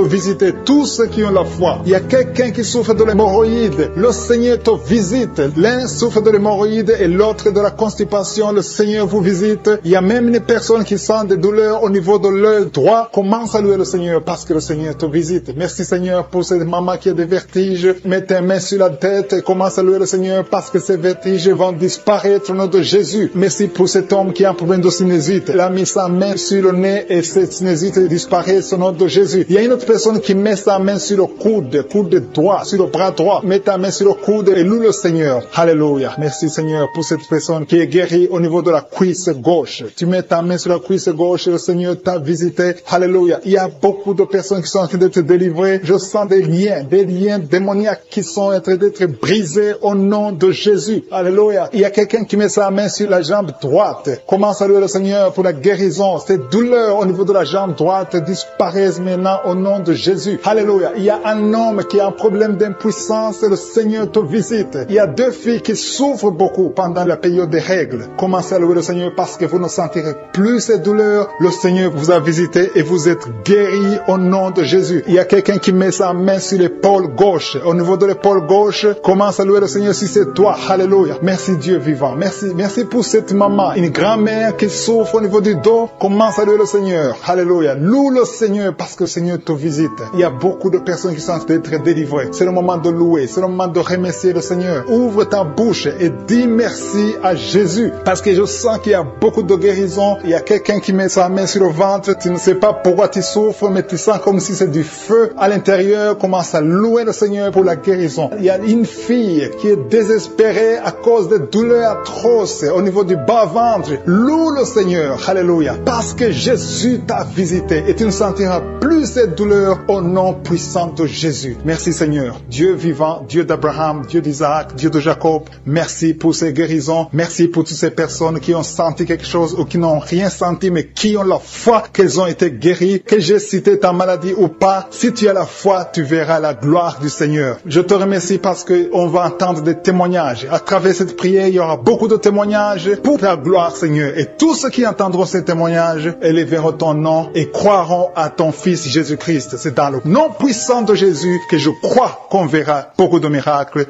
visiter tous ceux qui ont la foi. Il y a quelqu'un qui souffre de l'hémorroïde. Le Seigneur te visite. L'un souffre de l'hémorroïde et l'autre de la constipation. Le Seigneur vous visite. Il y a même une personne qui sent des douleurs au niveau de l'œil droit. Commence à louer le Seigneur parce que le Seigneur te visite. Merci Seigneur pour cette maman qui a des vertiges. Mets tes mains sur la tête et commence à louer le Seigneur parce que ces vertiges vont disparaître au nom de Jésus. Merci pour cet homme qui a un problème de sinusite. Il a mis sa main sur le nez et cette sinusite disparaît au nom de Jésus. Il y a une autre personne qui met sa main sur le coude droit, sur le bras droit. Mets ta main sur le coude et loue le Seigneur. Alléluia. Merci Seigneur pour cette personne qui est guérie au niveau de la cuisse gauche. Tu mets ta main sur la cuisse gauche et le Seigneur t'a visité. Alléluia. Il y a beaucoup de personnes qui sont en train d'être délivrées. Je sens des liens démoniaques qui sont en train d'être brisés au nom de Jésus. Alléluia. Il y a quelqu'un qui met sa main sur la jambe droite. Commence à louer le Seigneur pour la guérison. Ces douleurs au niveau de la jambe droite disparaissent maintenant au nom de Jésus. Alléluia. Il y a un homme qui a un problème d'impuissance et le Seigneur te visite. Il y a deux filles qui souffrent beaucoup pendant la période des règles. Commencez à louer le Seigneur parce que vous ne sentirez plus ces douleurs. Le Seigneur vous a visité et vous êtes guéris au nom de Jésus. Il y a quelqu'un qui met sa main sur l'épaule gauche. Au niveau de l'épaule gauche, commence à louer le Seigneur si c'est toi. Alléluia. Merci Dieu vivant. Merci pour cette maman, une grand-mère qui souffre au niveau du dos. Commence à louer le Seigneur. Alléluia. Loue le Seigneur parce que le Seigneur te visite. Il y a beaucoup de personnes qui sont en train d'être délivrées. C'est le moment de louer. C'est le moment de remercier le Seigneur. Ouvre ta bouche et dis merci à Jésus. Parce que je sens qu'il y a beaucoup de guérison. Il y a quelqu'un qui met sa main sur le ventre. Tu ne sais pas pourquoi tu souffres, mais tu sens comme si c'est du feu à l'intérieur. Commence à louer le Seigneur pour la guérison. Il y a une fille qui est désespérée à cause des douleurs atroces au niveau du bas-ventre. Loue le Seigneur. Alléluia. Parce que Jésus t'a visité et tu ne sentiras plus cette douleur au nom puissant de Jésus. Merci Seigneur. Dieu vivant, Dieu d'Abraham, Dieu d'Isaac, Dieu de Jacob. Merci pour ces guérisons. Merci pour toutes ces personnes qui ont senti quelque chose ou qui n'ont rien senti mais qui ont la foi qu'elles ont été guéries. Que j'ai cité ta maladie ou pas, si tu as la foi, tu verras la gloire du Seigneur. Je te remercie parce qu'on va entendre des témoignages. À travers cette prière, il y aura beaucoup de témoignages pour ta gloire Seigneur. Et tous ceux qui entendront ces témoignages élèveront ton nom et croiront à ton Fils Jésus-Christ. C'est dans le nom puissant de Jésus que je crois qu'on verra beaucoup de miracles.